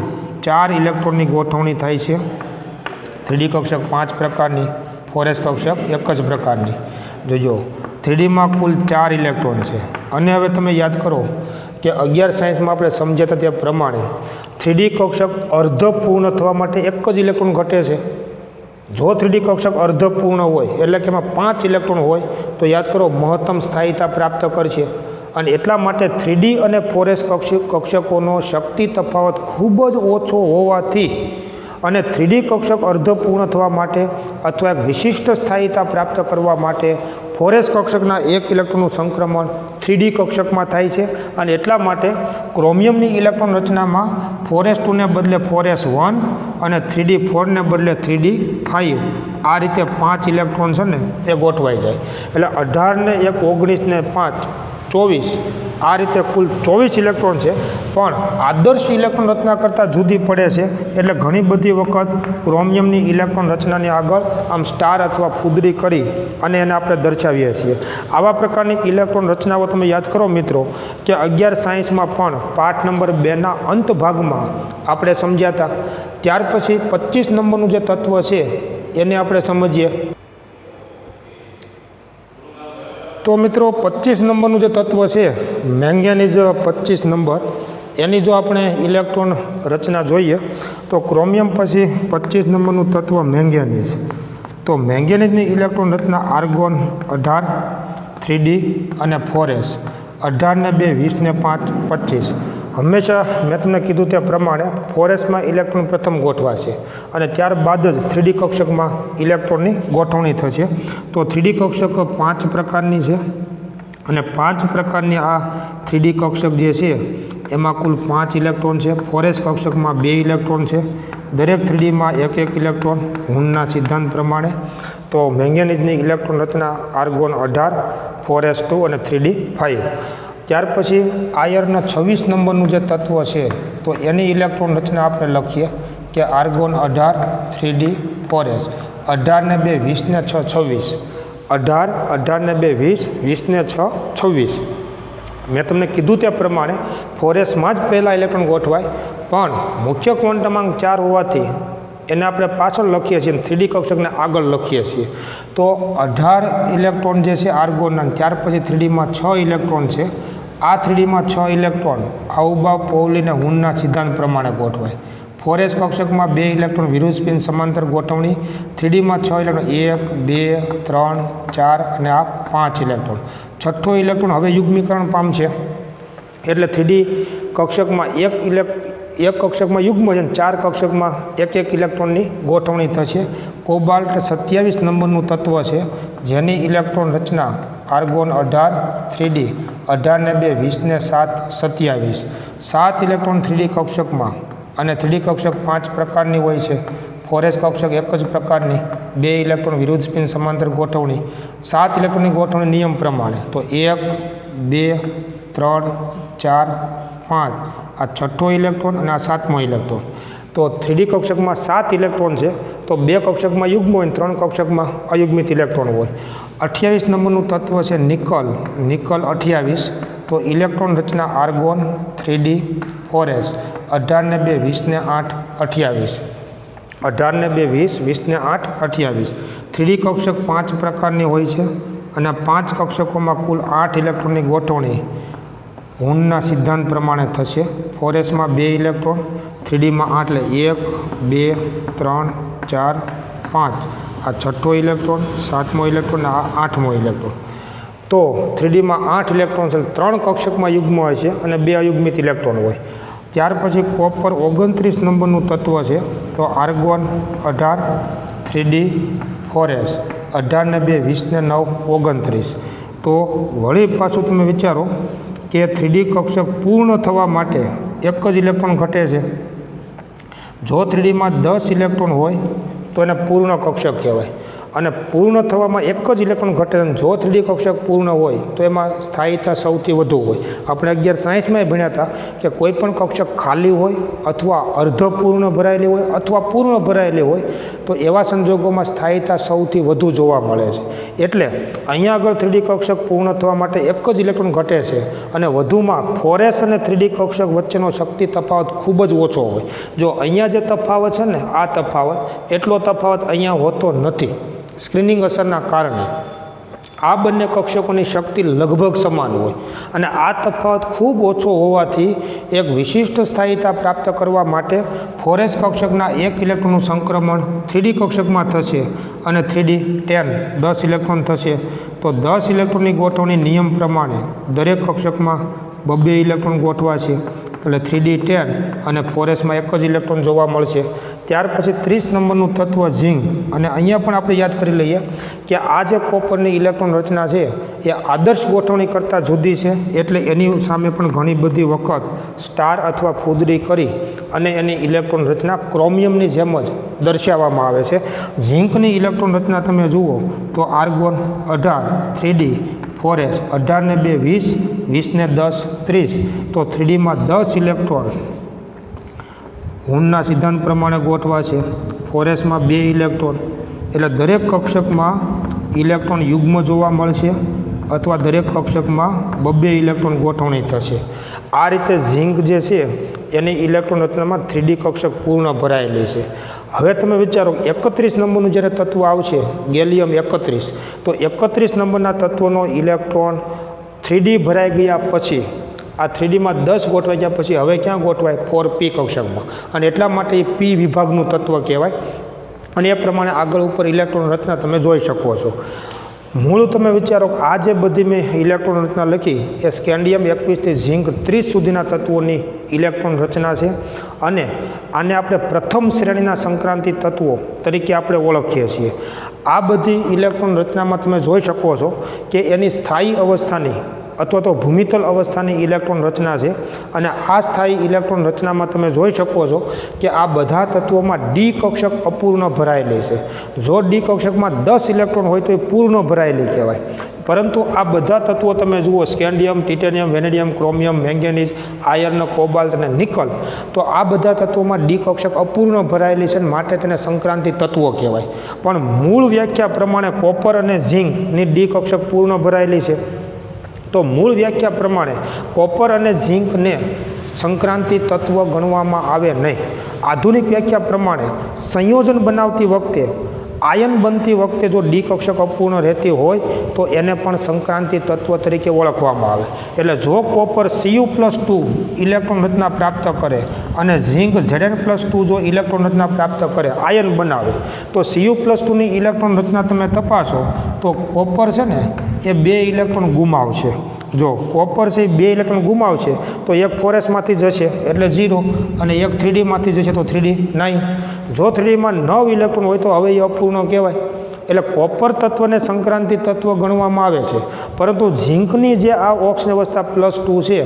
4 ઇલેક્ટ્રોનની ગોઠવણી થાય છે. 3D કક્ષક 5 પ્રકારની, 4s કક્ષક એક જ પ્રકારની. જોજો 3Dમાં કુલ 4 ઇલેક્ટ્રોન છે. અને હવે તમે યાદ કરો કે 11 સાયન્સમાં આપણે સમજ્યા હતા તે પ્રમાણે 3D કક્ષક અર્ધપૂર્ણ થવા માટે એક જ ઇલેક્ટ્રોન ઘટે છે. જો 3D કક્ષક અર્ધપૂર્ણ હોય એટલે કે એમાં 5 ઇલેક્ટ્રોન હોય તો યાદ કરો મહત્તમ સ્થાયીતા પ્રાપ્ત કરશે. અને એટલા માટે 3D અને 4s કક્ષકોનો શક્તિ તફાવત ખૂબ જ ઓછો હોવાથી અને 3D કક્ષક અર્ધપૂર્ણ થવા માટે અથવા એક વિશિષ્ટ સ્થાયીતા પ્રાપ્ત કરવા માટે 4s કક્ષકના 1 ઇલેક્ટ્રોનનું સંક્રમણ 3D કક્ષકમાં થાય છે. અને એટલા માટે ક્રોમિયમની ઇલેક્ટ્રોન રચનામાં 4s2 ને બદલે 4s1 અને 3D 4 ને બદલે 3D 5 આ રીતે 5 ઇલેક્ટ્રોન છે ને એ ગોઠવાઈ જાય. એટલે 18 ને 1 19 ને 5 24 આ રીતે કુલ 24 ઇલેક્ટ્રોન છે. પણ આદર્શ ઇલેક્ટ્રોન રચના કરતાં જુદી પડે છે. એટલે ઘણી બધી વખત ક્રોમિયમની ઇલેક્ટ્રોન રચનાની આગળ આમ સ્ટાર અથવા ફૂદરી કરી અને એને આપણે દર્શાવીએ છીએ. આવા પ્રકારની ઇલેક્ટ્રોન રચનાઓ તમે યાદ કરો મિત્રો કે 11 સાયન્સમાં પણ પાઠ નંબર 2ના અંત ભાગમાં આપણે સમજ્યા હતા. ત્યાર પછી 25 નંબરનું જે તત્વ છે એને આપણે સમજીએ. તો મિત્રો 25 નંબરનું જે તત્વ છે મેંગેનીઝ 25 નંબર, એની જો આપણે ઇલેક્ટ્રોન રચના જોઈએ તો ક્રોમિયમ પછી 25 નંબરનું તત્વ મેંગેનીઝ. તો મેંગેનીઝની ઇલેક્ટ્રોન રચના આર્ગોન 18 3D અને 4s 18 ને 2 20 ને 5 25. હંમેશા મેં તમને કીધું તે પ્રમાણે 4sમાં ઇલેક્ટ્રોન પ્રથમ ગોઠવાશે અને ત્યારબાદ જ 3D કક્ષકમાં ઇલેક્ટ્રોનની ગોઠવણી થશે. તો 3D કક્ષક 5 પ્રકારની છે અને 5 પ્રકારની આ 3D કક્ષક જે છે એમાં કુલ 5 ઇલેક્ટ્રોન છે. 4s કક્ષકમાં 2 ઇલેક્ટ્રોન છે, દરેક 3Dમાં એક ઇલેક્ટ્રોન હુન્ડના સિદ્ધાંત પ્રમાણે. તો મેંગેનીઝની ઇલેક્ટ્રોન રચના આર્ગોન 18 4s2 અને 3D 5. ત્યાર પછી આયર્ન 26 નંબરનું જે તત્વ છે તો એની ઇલેક્ટ્રોન રચના આપણે લખીએ કે આર્ગોન 18 3D 4s 18 ને 2 20 ને 6 26. 18, 18 ને 2 20, 20 ને 6 26. મેં તમને કીધું તે પ્રમાણે 4sમાં જ પહેલાં ઇલેક્ટ્રોન ગોઠવાય, પણ મુખ્ય ક્વોન્ટમાંક 4 હોવાથી એને આપણે પાછળ લખીએ છીએ, 3D કક્ષકને આગળ લખીએ છીએ. તો 18 ઇલેક્ટ્રોન જે છે આર્ગોનના, ત્યાર પછી 3Dમાં 6 ઇલેક્ટ્રોન છે. આ 3Dમાં 6 ઇલેક્ટ્રોન આઉબા પૌલી અને હુન્ડના સિદ્ધાંત પ્રમાણે ગોઠવાય. 4s કક્ષકમાં 2 ઇલેક્ટ્રોન વિરુદ્ધ સ્પિન સમાંતર ગોઠવણી. 3Dમાં 6 ઇલેક્ટ્રોન 1 2 3 4 અને આ 5 ઇલેક્ટ્રોન. છઠ્ઠો ઇલેક્ટ્રોન હવે યુગ્મીકરણ પામશે એટલે 3D કક્ષકમાં એક કક્ષકમાં યુગ્મ છે, 4 કક્ષકમાં એક એક ઇલેક્ટ્રોનની ગોઠવણી થશે. કોબાલ્ટ 27 નંબરનું તત્વ છે, જેની ઇલેક્ટ્રોન રચના આર્ગોન 18 3D 18 ને 2 20 ને 7 27. 7 ઇલેક્ટ્રોન 3D કક્ષકમાં અને 3D કક્ષક 5 પ્રકારની હોય છે. 4s કક્ષક એક જ પ્રકારની, 2 ઇલેક્ટ્રોન વિરુદ્ધ સ્પિન સમાંતર ગોઠવણી. 7 ઇલેક્ટ્રોનની ગોઠવણી નિયમ પ્રમાણે તો 1 2 3 4 5 આ છઠ્ઠો ઇલેક્ટ્રોન અને આ 7મો ઇલેક્ટ્રોન. તો 3D કક્ષકમાં 7 ઇલેક્ટ્રોન છે, તો 2 કક્ષકમાં યુગ્મ હોય, 3 કક્ષકમાં અયુગ્મિત ઇલેક્ટ્રોન હોય. 28 નંબરનું તત્વ છે નિકલ 28. તો ઇલેક્ટ્રોન રચના આર્ગોન 3D 4s 18 ને 2 20 ને 8 28. 18 ને 2 20 20 ને 8 28. 3D કક્ષક 5 પ્રકારની હોય છે અને આ 5 કક્ષકોમાં કુલ 8 ઇલેક્ટ્રોનની ગોઠવણી હુનના સિદ્ધાંત પ્રમાણે થશે. 4sમાં 2 ઇલેક્ટ્રોન, 3Dમાં 8 એટલે 1 2 3 4 5 આ છઠ્ઠો ઇલેક્ટ્રોન, 7મો ઇલેક્ટ્રોન આ 8મો ઇલેક્ટ્રોન. તો 3Dમાં 8 ઇલેક્ટ્રોન છે, 3 કક્ષકમાં યુગ્મ હોય છે અને 2 અયુગ્મિત ઇલેક્ટ્રોન હોય. ત્યાર પછી કોપર 29 નંબરનું તત્વ છે, તો આર્ગોન 18 3D 4s 18 ને 2 20 ને 9 29. તો વળી પાછું તમે વિચારો કે 3D કક્ષક પૂર્ણ થવા માટે એક જ ઇલેક્ટ્રોન ઘટે છે. જો 3Dમાં 10 ઇલેક્ટ્રોન હોય તો એને પૂર્ણ કક્ષક કહેવાય, અને પૂર્ણ થવામાં એક જ ઇલેક્ટ્રોન ઘટે. જો 3D કક્ષક પૂર્ણ હોય તો એમાં સ્થાયીતા સૌથી વધુ હોય. આપણે 11 સાયન્સમાં ભણ્યા હતા કે કોઈ પણ કક્ષક ખાલી હોય અથવા અર્ધપૂર્ણ ભરાયેલી હોય અથવા પૂર્ણ ભરાયેલી હોય તો એવા સંજોગોમાં સ્થાયીતા સૌથી વધુ જોવા મળે છે. એટલે અહીંયા આગળ 3D કક્ષક પૂર્ણ થવા માટે એક જ ઇલેક્ટ્રોન ઘટે છે, અને વધુમાં 4s અને 3D કક્ષક વચ્ચેનો શક્તિ તફાવત ખૂબ જ ઓછો હોય. જો અહીંયા જે તફાવત છે ને, આ તફાવત એટલો તફાવત અહીંયા હોતો નથી. સ્ક્રીનિંગ અસરના કારણે આ બંને કક્ષકોની શક્તિ લગભગ સમાન હોય, અને આ તફાવત ખૂબ ઓછો હોવાથી એક વિશિષ્ટ સ્થાયીતા પ્રાપ્ત કરવા માટે 4s કક્ષકના 1 ઇલેક્ટ્રોનનું સંક્રમણ 3D કક્ષકમાં થશે અને 3D 10 ઇલેક્ટ્રોન થશે. તો 10 ઇલેક્ટ્રોનની ગોઠવણી નિયમ પ્રમાણે દરેક કક્ષકમાં 2 ઇલેક્ટ્રોન ગોઠવા છે, એટલે 3D 10 અને 4sમાં એક જ ઇલેક્ટ્રોન જોવા મળશે. ત્યાર પછી 30 નંબરનું તત્વ ઝિંક, અને અહીંયા પણ આપણે યાદ કરી લઈએ કે આ જે કોપરની ઇલેક્ટ્રોન રચના છે એ આદર્શ ગોઠવણી કરતાં જુદી છે, એટલે એની સામે પણ ઘણી બધી વખત સ્ટાર અથવા ફૂદડી કરી અને એની ઇલેક્ટ્રોન રચના ક્રોમિયમની જેમ જ દર્શાવવામાં આવે છે. ઝિંકની ઇલેક્ટ્રોન રચના તમે જુઓ તો આર્ગોન 18 3D 4s 18 ને 2 20 20 ને 10 30. તો 3Dમાં 10 ઇલેક્ટ્રોન હુનના સિદ્ધાંત પ્રમાણે ગોઠવા છે. 4sમાં 2 ઇલેક્ટ્રોન, એટલે દરેક કક્ષકમાં ઇલેક્ટ્રોન યુગ્મ જોવા મળશે અથવા દરેક કક્ષકમાં 2 ઇલેક્ટ્રોન ગોઠવણી થશે. આ રીતે ઝિંક જે છે એની ઇલેક્ટ્રોન રચનામાં 3D કક્ષક પૂર્ણ ભરાયેલી છે. હવે તમે વિચારો 31 નંબરનું જ્યારે તત્વ આવશે ગેલિયમ 31, તો 31 નંબરના તત્વનો ઇલેક્ટ્રોન 3D ભરાઈ ગયા પછી આ 3Dમાં 10 ગોઠવાઈ ગયા પછી હવે ક્યાં ગોઠવાય? 4p કક્ષકમાં, અને એટલા માટે એ p વિભાગનું તત્વ કહેવાય. અને એ પ્રમાણે આગળ ઉપર ઇલેક્ટ્રોન રચના તમે જોઈ શકો છો. મૂળ તમે વિચારો આ જે બધી મેં ઇલેક્ટ્રોન રચના લખી એ સ્કેન્ડિયમ 21 થી ઝિંક 30 સુધીના તત્વોની ઇલેક્ટ્રોન રચના છે, અને આને આપણે પ્રથમ શ્રેણીના સંક્રાંતિ તત્વો તરીકે આપણે ઓળખીએ છીએ. આ બધી ઇલેક્ટ્રોન રચનામાં તમે જોઈ શકો છો કે એની સ્થાયી અવસ્થાની અથવા તો ભૂમિતલ અવસ્થાની ઇલેક્ટ્રોન રચના છે, અને આ સ્થાયી ઇલેક્ટ્રોન રચનામાં તમે જોઈ શકો છો કે આ બધા તત્વોમાં ડી કક્ષક અપૂર્ણ ભરાયેલી છે. જો ડી કક્ષકમાં 10 ઇલેક્ટ્રોન હોય તો એ પૂર્ણ ભરાયેલી કહેવાય. પરંતુ આ બધા તત્વો તમે જુઓ scandium, titanium, vanadium, chromium, manganese, iron, cobalt અને નિકલ, તો આ બધા તત્વોમાં ડી કક્ષક અપૂર્ણ ભરાયેલી છે, માટે તેને સંક્રાંતિ તત્વો કહેવાય. પણ મૂળ વ્યાખ્યા પ્રમાણે કોપર અને ઝિંકની ડી કક્ષક પૂર્ણ ભરાયેલી છે. તો મૂળ વ્યાખ્યા પ્રમાણે કોપર અને ઝિંકને સંક્રાંતિ તત્વ ગણવામાં આવે નહીં. આધુનિક વ્યાખ્યા પ્રમાણે સંયોજન બનાવતી વખતે આયન બનતી વખતે જો ડી કક્ષક અપૂર્ણ રહેતી હોય તો એને પણ સંક્રાંતિ તત્વ તરીકે ઓળખવામાં આવે. એટલે જો કોપર Cu+2 ઇલેક્ટ્રોન રચના પ્રાપ્ત કરે અને ઝિંક Zn+2 જો ઇલેક્ટ્રોન રચના પ્રાપ્ત કરે, આયન બનાવે, તો Cu+2ની ઇલેક્ટ્રોન રચના તમે તપાસો તો કોપર છે ને એ 2 ઇલેક્ટ્રોન ગુમાવશે, જો કોપર છે એ 2 ઇલેક્ટ્રોન ગુમાવશે તો એક 4s જશે એટલે 0 અને એક 3d જશે તો 3d 9. જો 3dમાં 9 ઇલેક્ટ્રોન હોય તો હવે એ અપૂર્ણ કહેવાય. એટલે કોપર તત્વને સંક્રાંતિ તત્વ ગણવામાં આવે છે. પરંતુ ઝીંકની જે આ ઓક્સિજન અવસ્થા +2 છે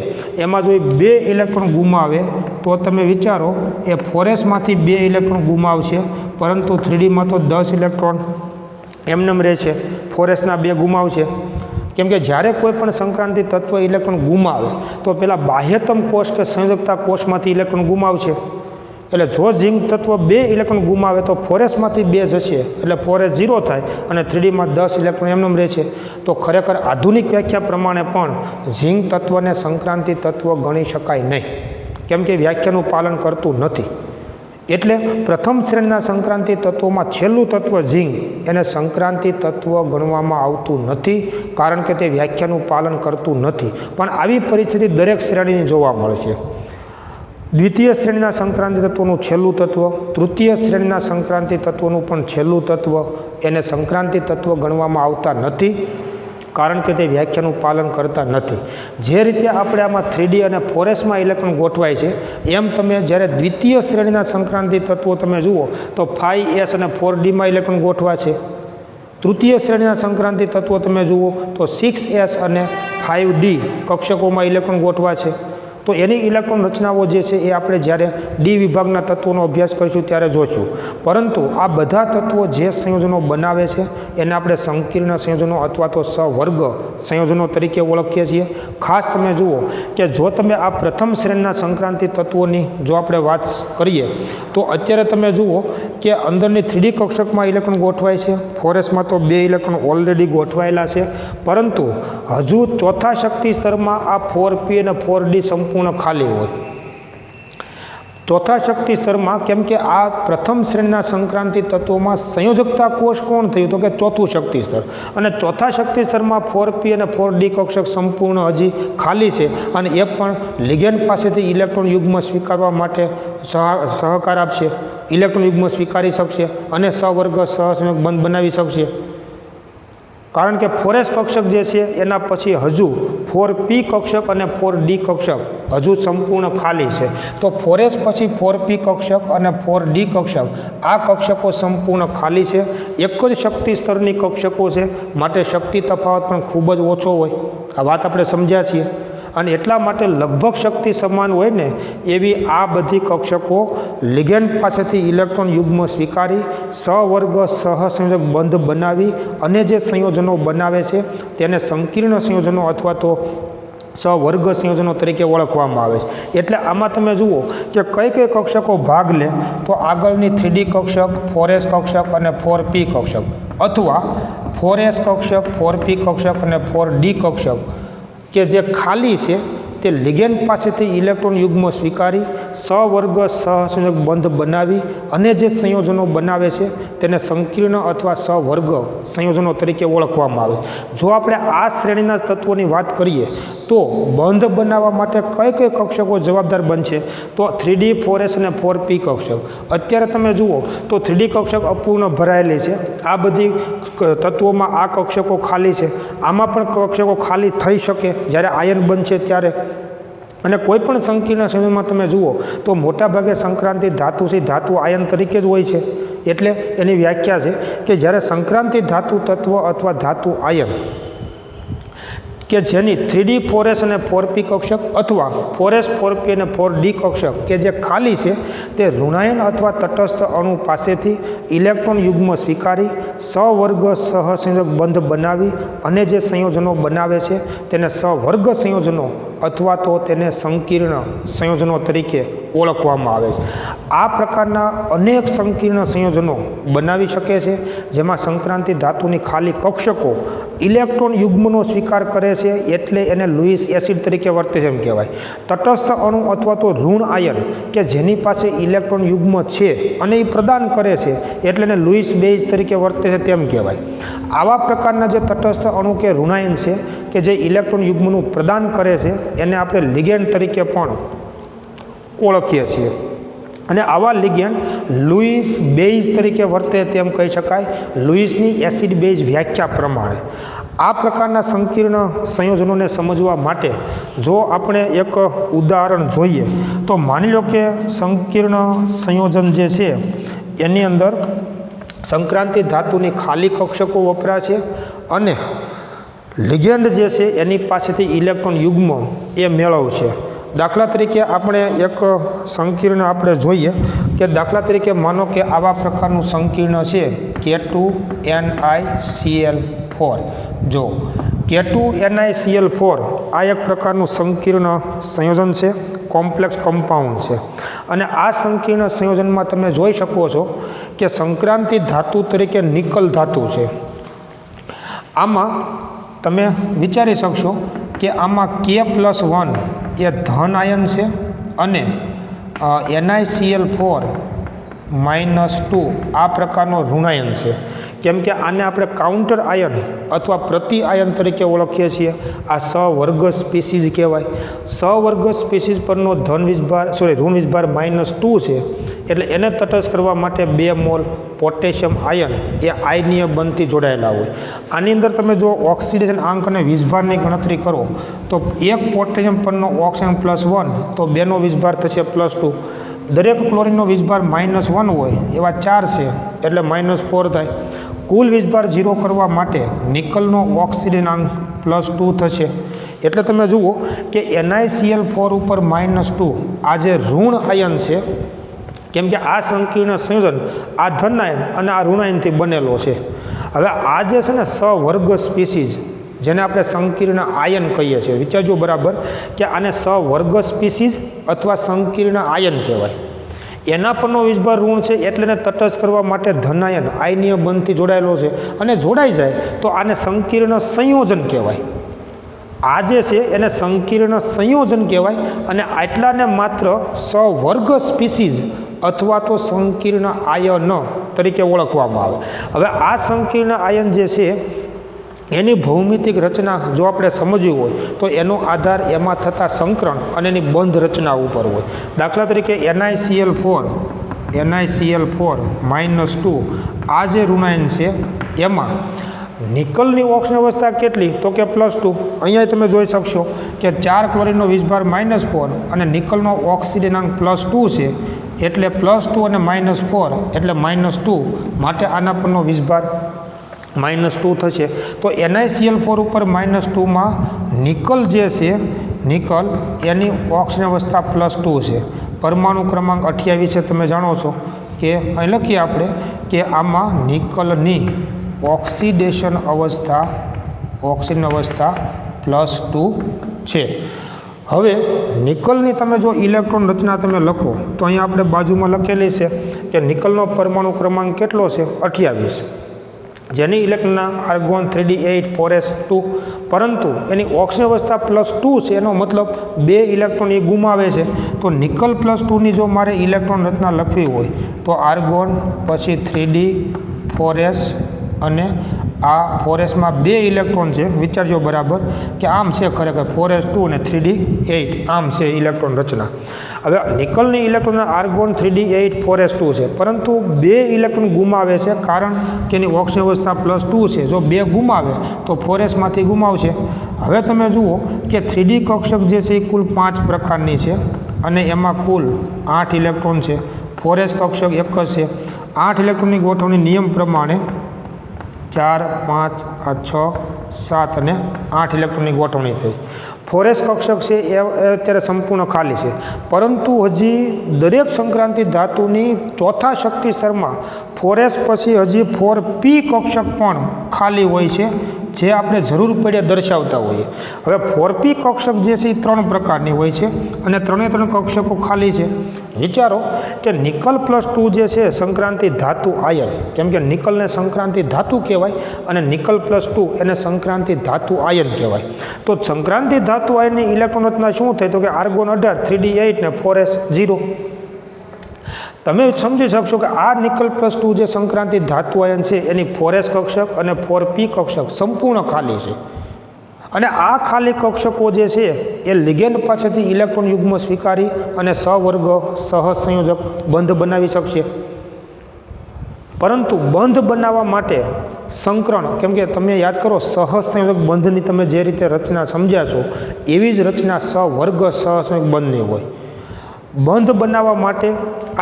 એમાં જો એ 2 ઇલેક્ટ્રોન ગુમાવે તો તમે વિચારો એ 4s 2 ઇલેક્ટ્રોન ગુમાવશે પરંતુ 3dમાં તો 10 ઇલેક્ટ્રોન એમનેમ રહે છે. 4sના 2 ગુમાવશે. કેમ કે જ્યારે કોઈ પણ સંક્રાંતિ તત્વ ઇલેક્ટ્રોન ગુમાવે તો પેલા બાહ્યતમ કોષ કે સંયોજકતા કોષમાંથી ઇલેક્ટ્રોન ગુમાવશે. એટલે જો ઝીંક તત્વ 2 ઇલેક્ટ્રોન ગુમાવે તો 4s 2 જશે એટલે 4s 0 થાય અને 3dમાં 10 ઇલેક્ટ્રોન એમનેમ રહે છે. તો ખરેખર આધુનિક વ્યાખ્યા પ્રમાણે પણ ઝીંક તત્વને સંક્રાંતિ તત્વ ગણી શકાય નહીં, કેમ કે વ્યાખ્યાનું પાલન કરતું નથી. એટલે પ્રથમ શ્રેણીના સંક્રાંતિ તત્વોમાં છેલ્લું તત્વ ઝીંક એને સંક્રાંતિ તત્વ ગણવામાં આવતું નથી, કારણ કે તે વ્યાખ્યાનું પાલન કરતું નથી. પણ આવી પરિસ્થિતિ દરેક શ્રેણીની જોવા મળે છે. દ્વિતીય શ્રેણીના સંક્રાંતિ તત્વનું છેલ્લું તત્વ, તૃતીય શ્રેણીના સંક્રાંતિ તત્વનું પણ છેલ્લું તત્વ એને સંક્રાંતિ તત્વ ગણવામાં આવતા નથી, કારણ કે તે વ્યાખ્યાનું પાલન કરતા નથી. જે રીતે આપણે આમાં 3D અને 4s ઇલેક્ટ્રોન ગોઠવાય છે એમ તમે જ્યારે દ્વિતીય શ્રેણીના સંક્રાંતિ તત્વો તમે જુઓ તો 5s અને 4d ઇલેક્ટ્રોન ગોઠવા છે. તૃતીય શ્રેણીના સંક્રાંતિ તત્વો તમે જુઓ તો 6s અને 5d કક્ષકોમાં ઇલેક્ટ્રોન ગોઠવા છે. તો એની ઇલેક્ટ્રોન રચનાઓ જે છે એ આપણે જ્યારે ડી વિભાગના તત્વોનો અભ્યાસ કરીશું ત્યારે જોઈશું. પરંતુ આ બધા તત્વો જે સંયોજનો બનાવે છે એને આપણે સંકીર્ણ સંયોજનો અથવા તો સવર્ગ સંયોજનો તરીકે ઓળખીએ છીએ. ખાસ તમે જુઓ કે જો તમે આ પ્રથમ શ્રેણીના સંક્રાંતિ તત્વોની જો આપણે વાત કરીએ તો અત્યારે તમે જુઓ કે અંદરની 3D કક્ષકમાં ઇલેક્ટ્રોન ગોઠવાય છે. 4s તો 2 ઇલેક્ટ્રોન ઓલરેડી ગોઠવાયેલા છે. પરંતુ હજુ ચોથા શક્તિ સ્તરમાં આ 4p અને 4d સંપૂર્ણ ખાલી હોય. ચોથા શક્તિ સ્તરમાં કેમ કે આ પ્રથમ શ્રેણીના સંક્રાંતિ તત્વોમાં સંયોજકતા કોષ કોણ થયું તો કે ચોથું શક્તિ સ્તર, અને ચોથા શક્તિ સ્તરમાં 4p અને 4d કક્ષક સંપૂર્ણ હજી ખાલી છે અને એ પણ લિગેન્ડ પાસેથી ઇલેક્ટ્રોન યુગ્મ સ્વીકારવા માટે સહકાર આપશે. ઇલેક્ટ્રોન યુગ્મ સ્વીકારી શકશે અને સવર્ગ સહસંયોજક બંધ બનાવી શકશે. કારણ કે 4s કક્ષક જે છે એના પછી હજુ 4p કક્ષક અને 4d કક્ષક હજુ સંપૂર્ણ ખાલી છે. તો 4s પછી 4p કક્ષક અને 4d કક્ષક આ કક્ષકો સંપૂર્ણ ખાલી છે. એક જ શક્તિ સ્તરની કક્ષકો છે, માટે શક્તિ તફાવત પણ ખૂબ જ ઓછો હોય. આ વાત આપણે સમજ્યા છીએ. અને એટલા માટે લગભગ શક્તિ સમાન હોય ને એવી આ બધી કક્ષકો લિગેન્ડ પાસેથી ઇલેક્ટ્રોન યુગ્મ સ્વીકારી સવર્ગ સહસંયોજક બંધ બનાવી અને જે સંયોજનો બનાવે છે તેને સંકીર્ણ સંયોજનો અથવા તો સવર્ગ સંયોજનો તરીકે ઓળખવામાં આવે છે. એટલે આમાં તમે જુઓ કે કઈ કઈ કક્ષકો ભાગ લે તો આગળની 3D કક્ષક, 4s કક્ષક અને 4p કક્ષક, અથવા 4s કક્ષક, 4p કક્ષક અને 4d કક્ષક કે જે ખાલી છે તે લિગેન્ડ પાસેથી ઇલેક્ટ્રોન યુગ્મ સ્વીકારી સવર્ગ સહસંયોજક બંધ બનાવી અને જે સંયોજનો બનાવે છે તેને સંકીર્ણ અથવા સવર્ગ સંયોજનો તરીકે ઓળખવામાં આવે. જો આપણે આ શ્રેણીના તત્વોની વાત કરીએ તો બંધ બનાવવા માટે કઈ કઈ કક્ષકો જવાબદાર બનશે તો 3D, 4s અને 4p કક્ષક. અત્યારે તમે જુઓ તો 3D કક્ષક અપૂર્ણ ભરાયેલી છે. આ બધી તત્વોમાં આ કક્ષકો ખાલી છે. આમાં પણ કક્ષકો ખાલી થઈ શકે જ્યારે આયન બનશે ત્યારે. અને કોઈ પણ સંકીર્ણ સંયોજનમાં તમે જુઓ તો મોટાભાગે સંક્રાંતિ ધાતુ છે ધાતુ આયન તરીકે જ હોય છે. એટલે એની વ્યાખ્યા છે કે જ્યારે સંક્રાંતિ ધાતુ તત્વ અથવા ધાતુ આયન કે જેની 3D, 4s અને 4p કક્ષક અથવા 4s, 4p અને 4d કક્ષક કે જે ખાલી છે તે ઋણાયન અથવા તટસ્થ અણુ પાસેથી ઇલેક્ટ્રોન યુગ્મ સ્વીકારી સવર્ગ સહસંયોજક બંધ બનાવી અને જે સંયોજનો બનાવે છે તેને સવર્ગ સંયોજનો અથવા તો તેને સંકીર્ણ સંયોજનો તરીકે ઓળખવામાં આવે છે. આ પ્રકારના અનેક સંકીર્ણ સંયોજનો બનાવી શકે છે જેમાં સંક્રાંતિ ધાતુની ખાલી કક્ષકો ઇલેક્ટ્રોન યુગ્મનો સ્વીકાર કરે છે, એટલે એને લુઈસ એસિડ તરીકે વર્તે છે એમ કહેવાય. તટસ્થ અણુ અથવા તો ઋણ આયન કે જેની પાસે ઇલેક્ટ્રોન યુગ્મ છે અને એ પ્રદાન કરે છે એટલે એને લુઈસ બેઝ તરીકે વર્તે છે તેમ કહેવાય. આવા પ્રકારના જે તટસ્થ અણુ કે ઋણાયન છે કે જે ઇલેક્ટ્રોન યુગ્મનું પ્રદાન કરે છે એને આપણે લિગેન્ડ તરીકે પણ ઓળખીએ છીએ. અને આવા લિગેન્ડ લુઈસ બેઝ તરીકે વર્તે તેમ કહી શકાય લુઈસની એસિડ બેઝ વ્યાખ્યા પ્રમાણે. આ પ્રકારના સંકીર્ણ સંયોજનોને સમજવા માટે જો આપણે એક ઉદાહરણ જોઈએ તો માની લો કે સંકીર્ણ સંયોજન જે છે એની અંદર સંક્રાંતિ ધાતુની ખાલી કક્ષકો વપરાશે અને લિગેન્ડ જે છે એની પાસેથી ઇલેક્ટ્રોન યુગ્મ એ મેળવશે. દાખલા તરીકે આપણે એક સંકીર્ણ આપણે જોઈએ કે દાખલા તરીકે માનો કે આવા પ્રકારનું સંકીર્ણ છે K2NiCl4. જો K2NiCl4 આ એક પ્રકારનું સંકીર્ણ સંયોજન છે, કોમ્પ્લેક્સ કમ્પાઉન્ડ છે. અને આ સંકીર્ણ સંયોજનમાં તમે જોઈ શકો છો કે સંક્રાંતિ ધાતુ તરીકે નિકલ ધાતુ છે. આમાં તમે વિચારી શકશો કે આમાં K+1 એ ધન આયન છે અને NiCl4 -2 આ પ્રકારનો ઋણાયન છે. કેમ કે આને આપણે કાઉન્ટર આયન અથવા પ્રતિ આયન તરીકે ઓળખીએ છીએ. આ સવર્ગ સ્પીસીઝ કહેવાય. સવર્ગ સ્પીસીઝ પરનો ઋણ વીજભાર -2 છે એટલે એને તટસ્થ કરવા માટે 2 મોલ પોટેશિયમ આયન એ આયનીય બંધથી જોડાયેલા હોય. આની અંદર તમે જો ઓક્સિડેશન આંક અને વીજભારની ગણતરી કરો તો એક પોટેશિયમ પરનો ઓક્સિજન +1 તો 2નો વીજભાર થશે +2. દરેક ક્લોરીનનો વીજભાર -1 હોય એવા 4 છે એટલે -4 થાય. કુલ વીજભાર 0 કરવા માટે નિકલનો ઓક્સિજનાંક +2 થશે. એટલે તમે જુઓ કે NiCl4 ઉપર -2 આ જે ઋણ આયન છે, કેમ કે આ સંકીર્ણ સંયોજન આ ધનાયન અને આ ઋણાયનથી બનેલો છે. હવે આ જે છે ને સવર્ગ સ્પીસીઝ જેને આપણે સંકીર્ણ આયન કહીએ છીએ, વિચારજો બરાબર કે આને સવર્ગ સ્પીસીઝ અથવા સંકીર્ણ આયન કહેવાય. એના પરનો વીજભાર ઋણ છે એટલે એને તટસ્થ કરવા માટે ધનાયન આયનીય બંધથી જોડાયેલો છે અને જોડાઈ જાય તો આને સંકીર્ણ સંયોજન કહેવાય. આ જે છે એને સંકીર્ણ સંયોજન કહેવાય અને આટલાને માત્ર સવર્ગ સ્પીસીઝ અથવા તો સંકીર્ણ આયન તરીકે ઓળખવામાં આવે. હવે આ સંકીર્ણ આયન જે છે એની ભૌમિતિક રચના જો આપણે સમજવી હોય તો એનો આધાર એમાં થતા સંકરણ અને એની બંધ રચના ઉપર હોય. દાખલા તરીકે NiCl4 -2 આ જે ઋણાયન છે એમાં નિકલની ઓક્સિજન અવસ્થા કેટલી તો કે +2. અહીંયા તમે જોઈ શકશો કે 4 ક્લોરીનનો વીજભાર -4 અને નિકલનો ઓક્સિજનાંક +2 છે એટલે +2 અને -4 એટલે -2 માટે આના પરનો વીજભાર -2 થશે. તો NiCl4 ઉપર -2માં નિકલ જે છે નિકલ એની ઓક્સિજન અવસ્થા +2 છે. પરમાણુ ક્રમાંક 28 છે. તમે જાણો છો કે અહીં લખીએ આપણે કે આમાં નિકલની ઓક્સિડેશન અવસ્થા +2 છે. હવે નિકલની તમે જો ઇલેક્ટ્રોન રચના તમે લખો તો અહીંયા આપણે બાજુમાં લખેલી છે કે નિકલનો પરમાણુ ક્રમાંક કેટલો છે 28, જેની ઇલેક્ટ્રોનના આર્ગોન 3d8 4s2, પરંતુ એની ઓક્સિજન અવસ્થા +2 છે. એનો મતલબ 2 ઇલેક્ટ્રોન એ ગુમાવે છે. તો નિકલ +2ની જો મારે ઇલેક્ટ્રોન રચના લખવી હોય તો આર્ગોન પછી 3d 4s અને આ 4sમાં 2 ઇલેક્ટ્રોન છે. વિચારજો બરાબર કે આમ છે ખરેખર 4s2 અને 3d8 આમ છે ઇલેક્ટ્રોન રચના. હવે નિકલની ઇલેક્ટ્રોન આર્ગોન 3d8 4s2 છે, પરંતુ 2 ઇલેક્ટ્રોન ગુમાવે છે કારણ કે એની ઓક્સિજન અવસ્થા +2 છે. જો 2 ગુમાવે તો 4sમાંથી ગુમાવશે. હવે તમે જુઓ કે 3d કક્ષક જે છે એ કુલ 5 પ્રકારની છે અને એમાં કુલ 8 ઇલેક્ટ્રોન છે. 4s કક્ષક એક જ છે. 8 ઇલેક્ટ્રોનની ગોઠવણી નિયમ પ્રમાણે 4 5 6 7 અને 8 ઇલેક્ટ્રોનની ગોઠવણી થઈ. 4s કક્ષક છે એ અત્યારે સંપૂર્ણ ખાલી છે, પરંતુ હજી દરેક સંક્રાંતિ ધાતુની ચોથા શક્તિ સ્તરમાં 4s પછી હજી 4p કક્ષક પણ ખાલી હોય છે, જે આપણે જરૂર પડે દર્શાવતા હોઈએ. હવે 4p કક્ષક જે છે એ 3 પ્રકારની હોય છે અને 3 કક્ષકો ખાલી છે. વિચારો કે નિકલ +2 જે છે સંક્રાંતિ ધાતુ આયન, કેમ કે નિકલને સંક્રાંતિ ધાતુ કહેવાય અને નિકલ +2 એને સંક્રાંતિ ધાતુ આયન કહેવાય. તો સંક્રાંતિ ધાતુ આયનની ઇલેક્ટ્રોન રચના શું થઈ તો કે આર્ગોન 18 3d8 ને 4s 0. તમે સમજી શકશો કે આ નિકલ +2 જે સંક્રાંતિ ધાતુ આયન છે એની 4s કક્ષક અને 4p કક્ષક સંપૂર્ણ ખાલી છે. અને આ ખાલી કક્ષકો જે છે એ લિગેન્ડ પાસેથી ઇલેક્ટ્રોન યુગ્મ સ્વીકારી અને સવર્ગ સહસંયોજક બંધ બનાવી શકશે. પરંતુ બંધ બનાવવા માટે સંકરણ, કેમ કે તમે યાદ કરો સહસંયોજક બંધની તમે જે રીતે રચના સમજ્યા છો એવી જ રચના સહવર્ગ સહસંયોજક બંધની હોય. બંધ બનાવવા માટે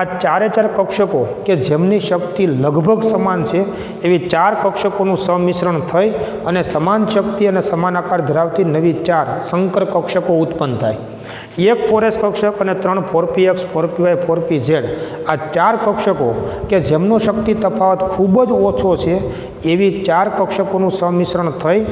આ ચારે ચાર કક્ષકો કે જેમની શક્તિ લગભગ સમાન છે એવી ચાર કક્ષકોનું સંમિશ્રણ થઈ અને સમાન શક્તિ અને સમાન આકાર ધરાવતી નવી ચાર સંકર કક્ષકો ઉત્પન્ન થાય. એક 4s કક્ષક અને 3 4px 4py 4pz આ ચાર કક્ષકો કે જેમનો શક્તિ તફાવત ખૂબ જ ઓછો છે એવી ચાર કક્ષકોનું સંમિશ્રણ થઈ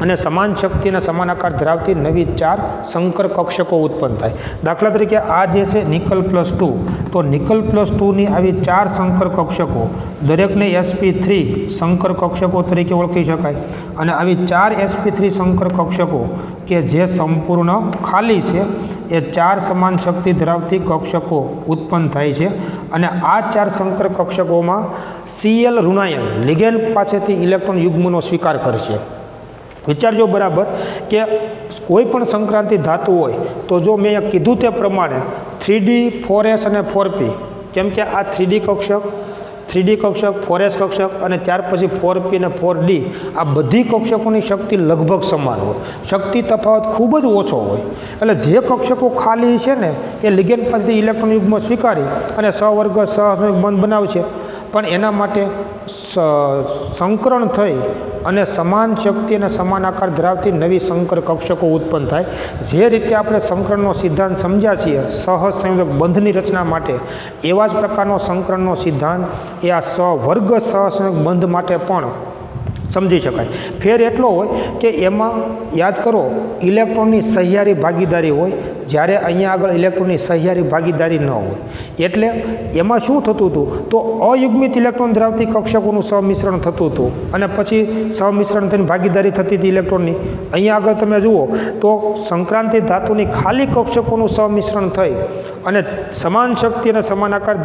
અને સમાન શક્તિ અને સમાન આકાર ધરાવતી નવી ચાર સંકર કક્ષકો ઉત્પન્ન થાય. દાખલા તરીકે આ જે છે નિકલ +2, તો નિકલ +2ની આવી ચાર સંકર કક્ષકો દરેકને sp3 સંકર કક્ષકો તરીકે ઓળખી શકાય. અને આવી ચાર sp3 સંકર કક્ષકો કે જે સંપૂર્ણ ખાલી છે એ ચાર સમાન શક્તિ ધરાવતી કક્ષકો ઉત્પન્ન થાય છે. અને આ ચાર સંકર કક્ષકોમાં Cl ઋણાયન લિગેન્ડ પાસેથી ઇલેક્ટ્રોન યુગ્મનો સ્વીકાર કરશે. વિચારજો બરાબર કે કોઈ પણ સંક્રાંતિ ધાતુ હોય તો જો મેં કીધું તે પ્રમાણે 3D 4s અને 4p, કેમ કે આ 3D કક્ષક 4s કક્ષક અને ત્યાર પછી 4p અને 4d આ બધી કક્ષકોની શક્તિ લગભગ સમાન હોય, શક્તિ તફાવત ખૂબ જ ઓછો હોય. એટલે જે કક્ષકો ખાલી છે ને એ લિગેન્ડ પાસેથી ઇલેક્ટ્રોન યુગ્મ સ્વીકારી અને સહવર્ગ સહસંયોજક બંધ બનાવશે. પણ એના માટે સંકરણ થઈ અને સમાન શક્તિ અને સમાન આકાર ધરાવતી નવી સંકર કક્ષકો ઉત્પન્ન થાય. જે રીતે આપણે સંકરણનો સિદ્ધાંત સમજ્યા છીએ સહસંયોજક બંધની રચના માટે, એવા જ પ્રકારનો સંકરણનો સિદ્ધાંત એ આ સહવર્ગ સહસંયોજક બંધ માટે પણ સમજી શકાય. ફેર એટલો હોય કે એમાં યાદ કરો ઇલેક્ટ્રોનની સહિયારી ભાગીદારી હોય, જ્યારે અહીંયા આગળ ઇલેક્ટ્રોનની સહિયારી ભાગીદારી ન હોય. એટલે એમાં શું થતું હતું તો અયુગ્મિત ઇલેક્ટ્રોન ધરાવતી કક્ષકોનું સહમિશ્રણ થતું હતું અને પછી સહમિશ્રણ થઈને ભાગીદારી થતી હતી ઇલેક્ટ્રોનની. અહીંયા આગળ તમે જુઓ તો સંક્રાંતિ ધાતુની ખાલી કક્ષકોનું સહમિશ્રણ થઈ અને સમાન શક્તિ અને સમાન આકાર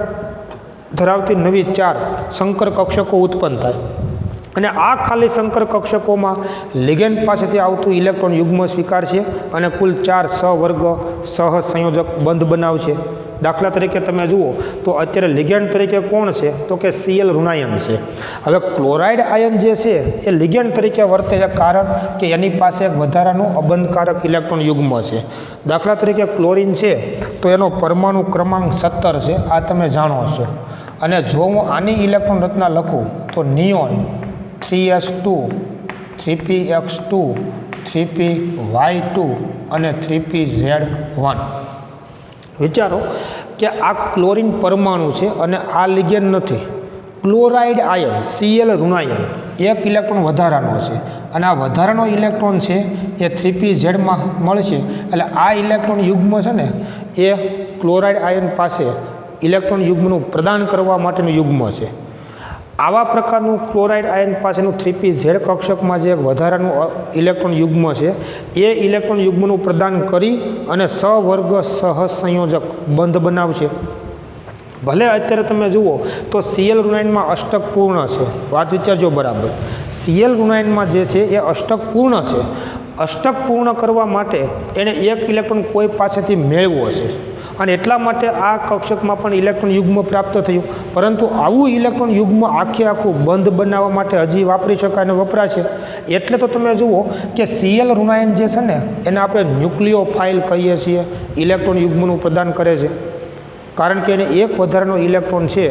ધરાવતી નવી ચાર સંકર કક્ષકો ઉત્પન્ન થાય. અને આ ખાલી સંકર કક્ષકોમાં લિગેન્ડ પાસેથી આવતું ઇલેક્ટ્રોન યુગ્મ સ્વીકારશે અને કુલ ચાર સહવર્ગ સહસંયોજક બંધ બનાવશે. દાખલા તરીકે તમે જુઓ તો અત્યારે લિગેન્ડ તરીકે કોણ છે તો કે Cl ઋણાયન છે. હવે ક્લોરાઇડ આયન જે છે એ લિગેન્ડ તરીકે વર્તે છે કારણ કે એની પાસે એક વધારાનું અબંધકારક ઇલેક્ટ્રોન યુગ્મ છે. દાખલા તરીકે ક્લોરીન છે તો એનો પરમાણુ ક્રમાંક 17 છે, આ તમે જાણો છો. અને જો હું આની ઇલેક્ટ્રોન રચના લખું તો નિયોન 3s2 3px2 3py2 અને 3pz1. વિચારો કે આ ક્લોરીન પરમાણુ છે અને આ લિગેન્ડ નથી. ક્લોરાઇડ આયન Cl ઋણાયન એક ઇલેક્ટ્રોન વધારાનો છે અને આ વધારાનો ઇલેક્ટ્રોન છે એ 3pzમાં મળશે. એટલે આ ઇલેક્ટ્રોન યુગ્મ છે ને એ ક્લોરાઇડ આયન પાસે ઇલેક્ટ્રોન યુગ્મનું પ્રદાન કરવા માટેનું યુગ્મ છે. આવા પ્રકારનું ક્લોરાઇડ આયન પાસેનું 3pz કક્ષકમાં જે એક વધારાનું ઇલેક્ટ્રોન યુગ્મ છે એ ઇલેક્ટ્રોન યુગ્મનું પ્રદાન કરી અને સહવર્ગ સહસંયોજક બંધ બનાવશે. ભલે અત્યારે તમે જુઓ તો Cl ઋણાયનમાં અષ્ટક પૂર્ણ છે, વાત વિચારજો બરાબર. Cl ઋણાયનમાં જે છે એ અષ્ટક પૂર્ણ છે. અષ્ટક પૂર્ણ કરવા માટે એણે એક ઇલેક્ટ્રોન કોઈ પાસેથી મેળવવો છે અને એટલા માટે આ કક્ષકમાં પણ ઇલેક્ટ્રોન યુગ્મ પ્રાપ્ત થયું. પરંતુ આવું ઇલેક્ટ્રોન યુગ્મ આખું બંધ બનાવવા માટે હજી વાપરી શકાય અને વપરાશે. એટલે તો તમે જુઓ કે Cl ઋણાયન જે છે ને એને આપણે ન્યુક્લિયોફાઇલ કહીએ છીએ, ઇલેક્ટ્રોન યુગ્મનું પ્રદાન કરે છે. કારણ કે એને એક વધારાનો ઇલેક્ટ્રોન છે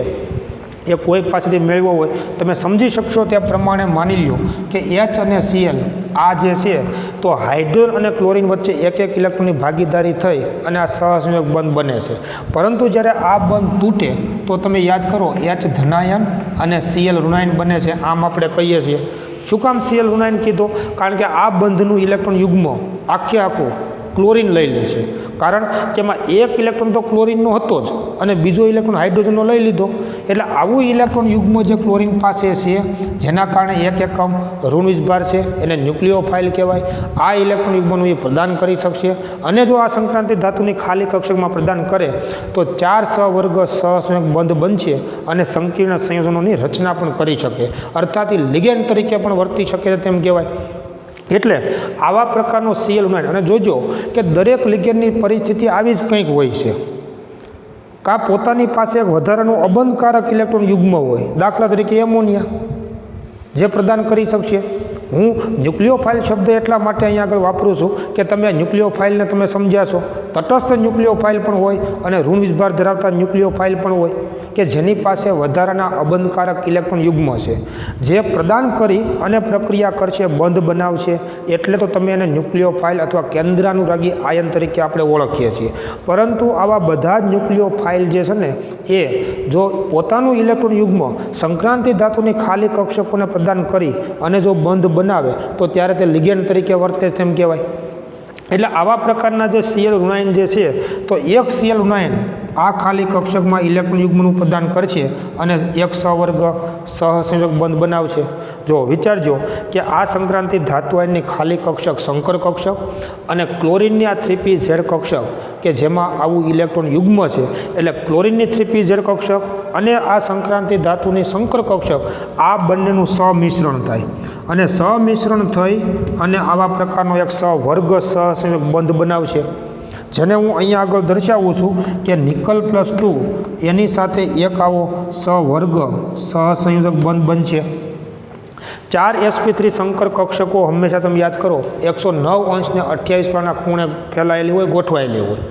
એ કોઈ પાસેથી મેળવવો હોય. તમે સમજી શકશો તે પ્રમાણે માની લો કે H અને Cl આ જે છે તો હાઇડ્રોજન અને ક્લોરીન વચ્ચે એક એક ઇલેક્ટ્રોનની ભાગીદારી થઈ અને આ સહસંયોજક બંધ બને છે. પરંતુ જ્યારે આ બંધ તૂટે તો તમે યાદ કરો H ધનાયન અને Cl ઋણાયન બને છે, આમ આપણે કહીએ છીએ. શું કામ Cl ઋણાયન કીધો? કારણ કે આ બંધનું ઇલેક્ટ્રોન યુગ્મ આખું ક્લોરીન લઈ લે છે. કારણ કે એમાં એક ઇલેક્ટ્રોન તો ક્લોરીનનો હતો જ અને બીજો ઇલેક્ટ્રોન હાઇડ્રોજનનો લઈ લીધો. એટલે આવું ઇલેક્ટ્રોન યુગ્મ જે ક્લોરીન પાસે છે જેના કારણે એક એકમ ઋણ વીજભાર છે એને ન્યુક્લિયોફાઇલ કહેવાય. આ ઇલેક્ટ્રોન યુગ્મનું એ પ્રદાન કરી શકશે અને જો આ સંક્રાંતિ ધાતુની ખાલી કક્ષકમાં પ્રદાન કરે તો ચાર સહવર્ગ સહસંયોજક બંધ બનશે અને સંકીર્ણ સંયોજનોની રચના પણ કરી શકે, અર્થાત લિગેન્ડ તરીકે પણ વર્તી શકે છે તેમ કહેવાય. એટલે આવા પ્રકારનો Cl ઋણાયન, અને જોજો કે દરેક લિગેન્ડની પરિસ્થિતિ આવી જ કંઈક હોય છે. કાં પોતાની પાસે એક વધારાનું અબંધકારક ઇલેક્ટ્રોન યુગ્મ હોય, દાખલા તરીકે એમોનિયા, જે પ્રદાન કરી શકશે. હું ન્યુક્લિયોફાઇલ શબ્દ એટલા માટે અહીંયા આગળ વાપરું છું કે તમે ન્યુક્લિયોફાઇલને તમે સમજ્યાશો. તટસ્થ ન્યુક્લિયોફાઇલ પણ હોય અને ઋણ વીજભાર ધરાવતા ન્યુક્લિયોફાઇલ પણ હોય કે જેની પાસે વધારાના અબંધકારક ઇલેક્ટ્રોન યુગ્મ છે, જે પ્રદાન કરી અને પ્રક્રિયા કરશે, બંધ બનાવશે. એટલે તો તમે એને ન્યુક્લિયોફાઇલ અથવા કેન્દ્રાનુરાગી આયન તરીકે આપણે ઓળખીએ છીએ. પરંતુ આવા બધા જ ન્યુક્લિયોફાઇલ જે છે ને એ જો પોતાનું ઇલેક્ટ્રોન યુગ્મ સંક્રાંતિ ધાતુની ખાલી કક્ષકોને પ્રદાન કરી અને જો બંધ બનાવે તો ત્યારે તે લિગેન્ડ તરીકે વર્તે તેમ કહેવાય. એટલે આવા પ્રકારના જે Cl ઋણાયન જે છે તો એક Cl ઋણાયન આ ખાલી કક્ષકમાં ઇલેક્ટ્રોન યુગ્મનું પ્રદાન કરશે અને એક સહવર્ગ સહસંયોજક બંધ બનાવશે. જો વિચારજો કે આ સંક્રાંતિ ધાતુ આયનની ખાલી કક્ષક સંકર કક્ષક અને ક્લોરિનની આ 3p-Z કક્ષક કે જેમાં આવું ઇલેક્ટ્રોન યુગ્મ છે, એટલે ક્લોરિનની 3p-Z કક્ષક અને આ સંક્રાંતિ ધાતુની સંકર કક્ષક આ બંનેનું સમિશ્રણ થાય અને સમિશ્રણ થઈ અને આવા પ્રકારનો એક સહવર્ગ સહસંયોજક બંધ બનાવશે, જેને હું અહીંયા આગળ દર્શાવું છું કે નિકલ +2 એની સાથે એક આવો સહવર્ગ સહસંયોજક બંધ બનશે. 4 sp3 સંકર કક્ષકો હંમેશા તમે યાદ કરો 109 અંશને 28 ખૂણે ફેલાયેલી હોય, ગોઠવાયેલી હોય,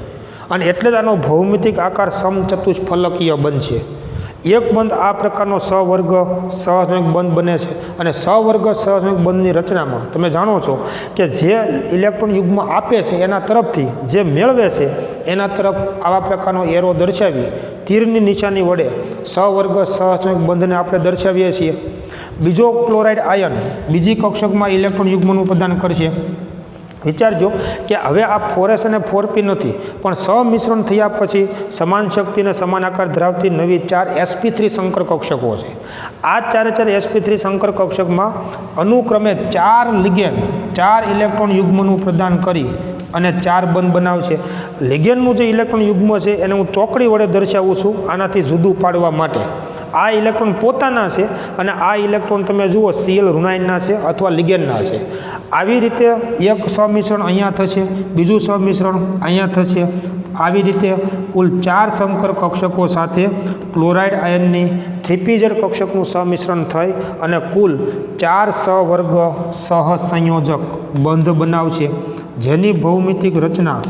અને એટલે જ આનો ભૌમિતિક આકાર સમચતુષ્ફલકીય બનશે. એક બંધ આ પ્રકારનો સહવર્ગ સહસંયોજક બંધ બને છે અને સહવર્ગ સહસંયોજક બંધની રચનામાં તમે જાણો છો કે જે ઇલેક્ટ્રોન યુગ્મ આપે છે એના તરફથી જે મેળવે છે એના તરફ આવા પ્રકારનો એરો દર્શાવી તીરની નિશાની વડે સહવર્ગ સહસંયોજક બંધને આપણે દર્શાવીએ છીએ. બીજો ક્લોરાઇડ આયન બીજી કક્ષકમાં ઇલેક્ટ્રોન યુગ્મનું પ્રદાન કરશે. વિચારજો કે હવે આ 4s અને 4p નથી, પણ સમિશ્રણ થયા પછી સમાન શક્તિ અને સમાન આકાર ધરાવતી નવી 4 sp3 સંકર કક્ષકો છે. આ 4 sp3 સંકર કક્ષકમાં અનુક્રમે 4 લિગેન્ડ 4 ઇલેક્ટ્રોન યુગ્મનું પ્રદાન કરી અને 4 બંધ બનાવશે. લિગેન્ડનું જે ઇલેક્ટ્રોન યુગ્મ છે એને હું ચોકડી વડે દર્શાવું છું આનાથી જુદું પાડવા માટે. આ ઇલેક્ટ્રોન પોતાના છે અને આ ઇલેક્ટ્રોન તમે જુઓ Cl ઋણાયનના છે અથવા લિગેન્ડના છે. આવી રીતે એક સમિશ્રણ અહીંયા થશે, બીજું સમિશ્રણ અહીંયા થશે. આવી રીતે કુલ 4 સંકર કક્ષકો સાથે ક્લોરાઇડ આયનની 3p-Z કક્ષકનું સમિશ્રણ થઈ અને કુલ 4 સહવર્ગ સહસંયોજક બંધ બનાવશે, જેની ભૌમિતિક રચના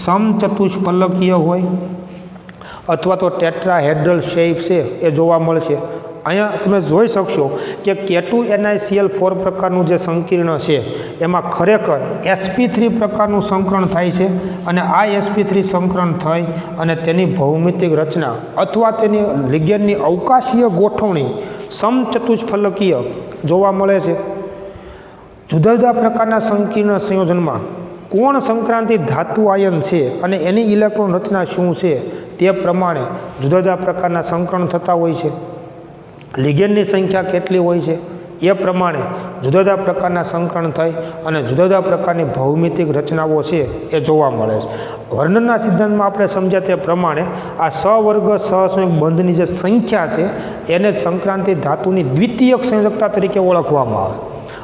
સમચતુષ્ફલકીય હોય અથવા તો ટેટ્રાહેડ્રલ શેપ છે એ જોવા મળશે. અહીંયા તમે જોઈ શકશો કે K2NiCl4 પ્રકારનું જે સંકીર્ણ છે એમાં ખરેખર sp3 પ્રકારનું સંકરણ થાય છે અને આ sp3 સંકરણ થઈ અને તેની ભૌમિતિક રચના અથવા તેની લિગેન્ડની અવકાશીય ગોઠવણી સમચતુષ્ફલકીય જોવા મળે છે. જુદા જુદા પ્રકારના સંકીર્ણ સંયોજનમાં કોણ સંક્રાંતિ ધાતુ આયન છે અને એની ઇલેક્ટ્રોન રચના શું છે તે પ્રમાણે જુદા જુદા પ્રકારના સંકરણ થતા હોય છે. લિગેન્ડની સંખ્યા કેટલી હોય છે એ પ્રમાણે જુદા જુદા પ્રકારના સંકરણ થઈ અને જુદા જુદા પ્રકારની ભૌમિતિક રચનાઓ છે એ જોવા મળે છે. વર્ણનના સિદ્ધાંતમાં આપણે સમજ્યા તે પ્રમાણે આ સહવર્ગ સહસંયોજક બંધની જે સંખ્યા છે એને સંક્રાંતિ ધાતુની દ્વિતીયક સંયોજકતા તરીકે ઓળખવામાં આવે.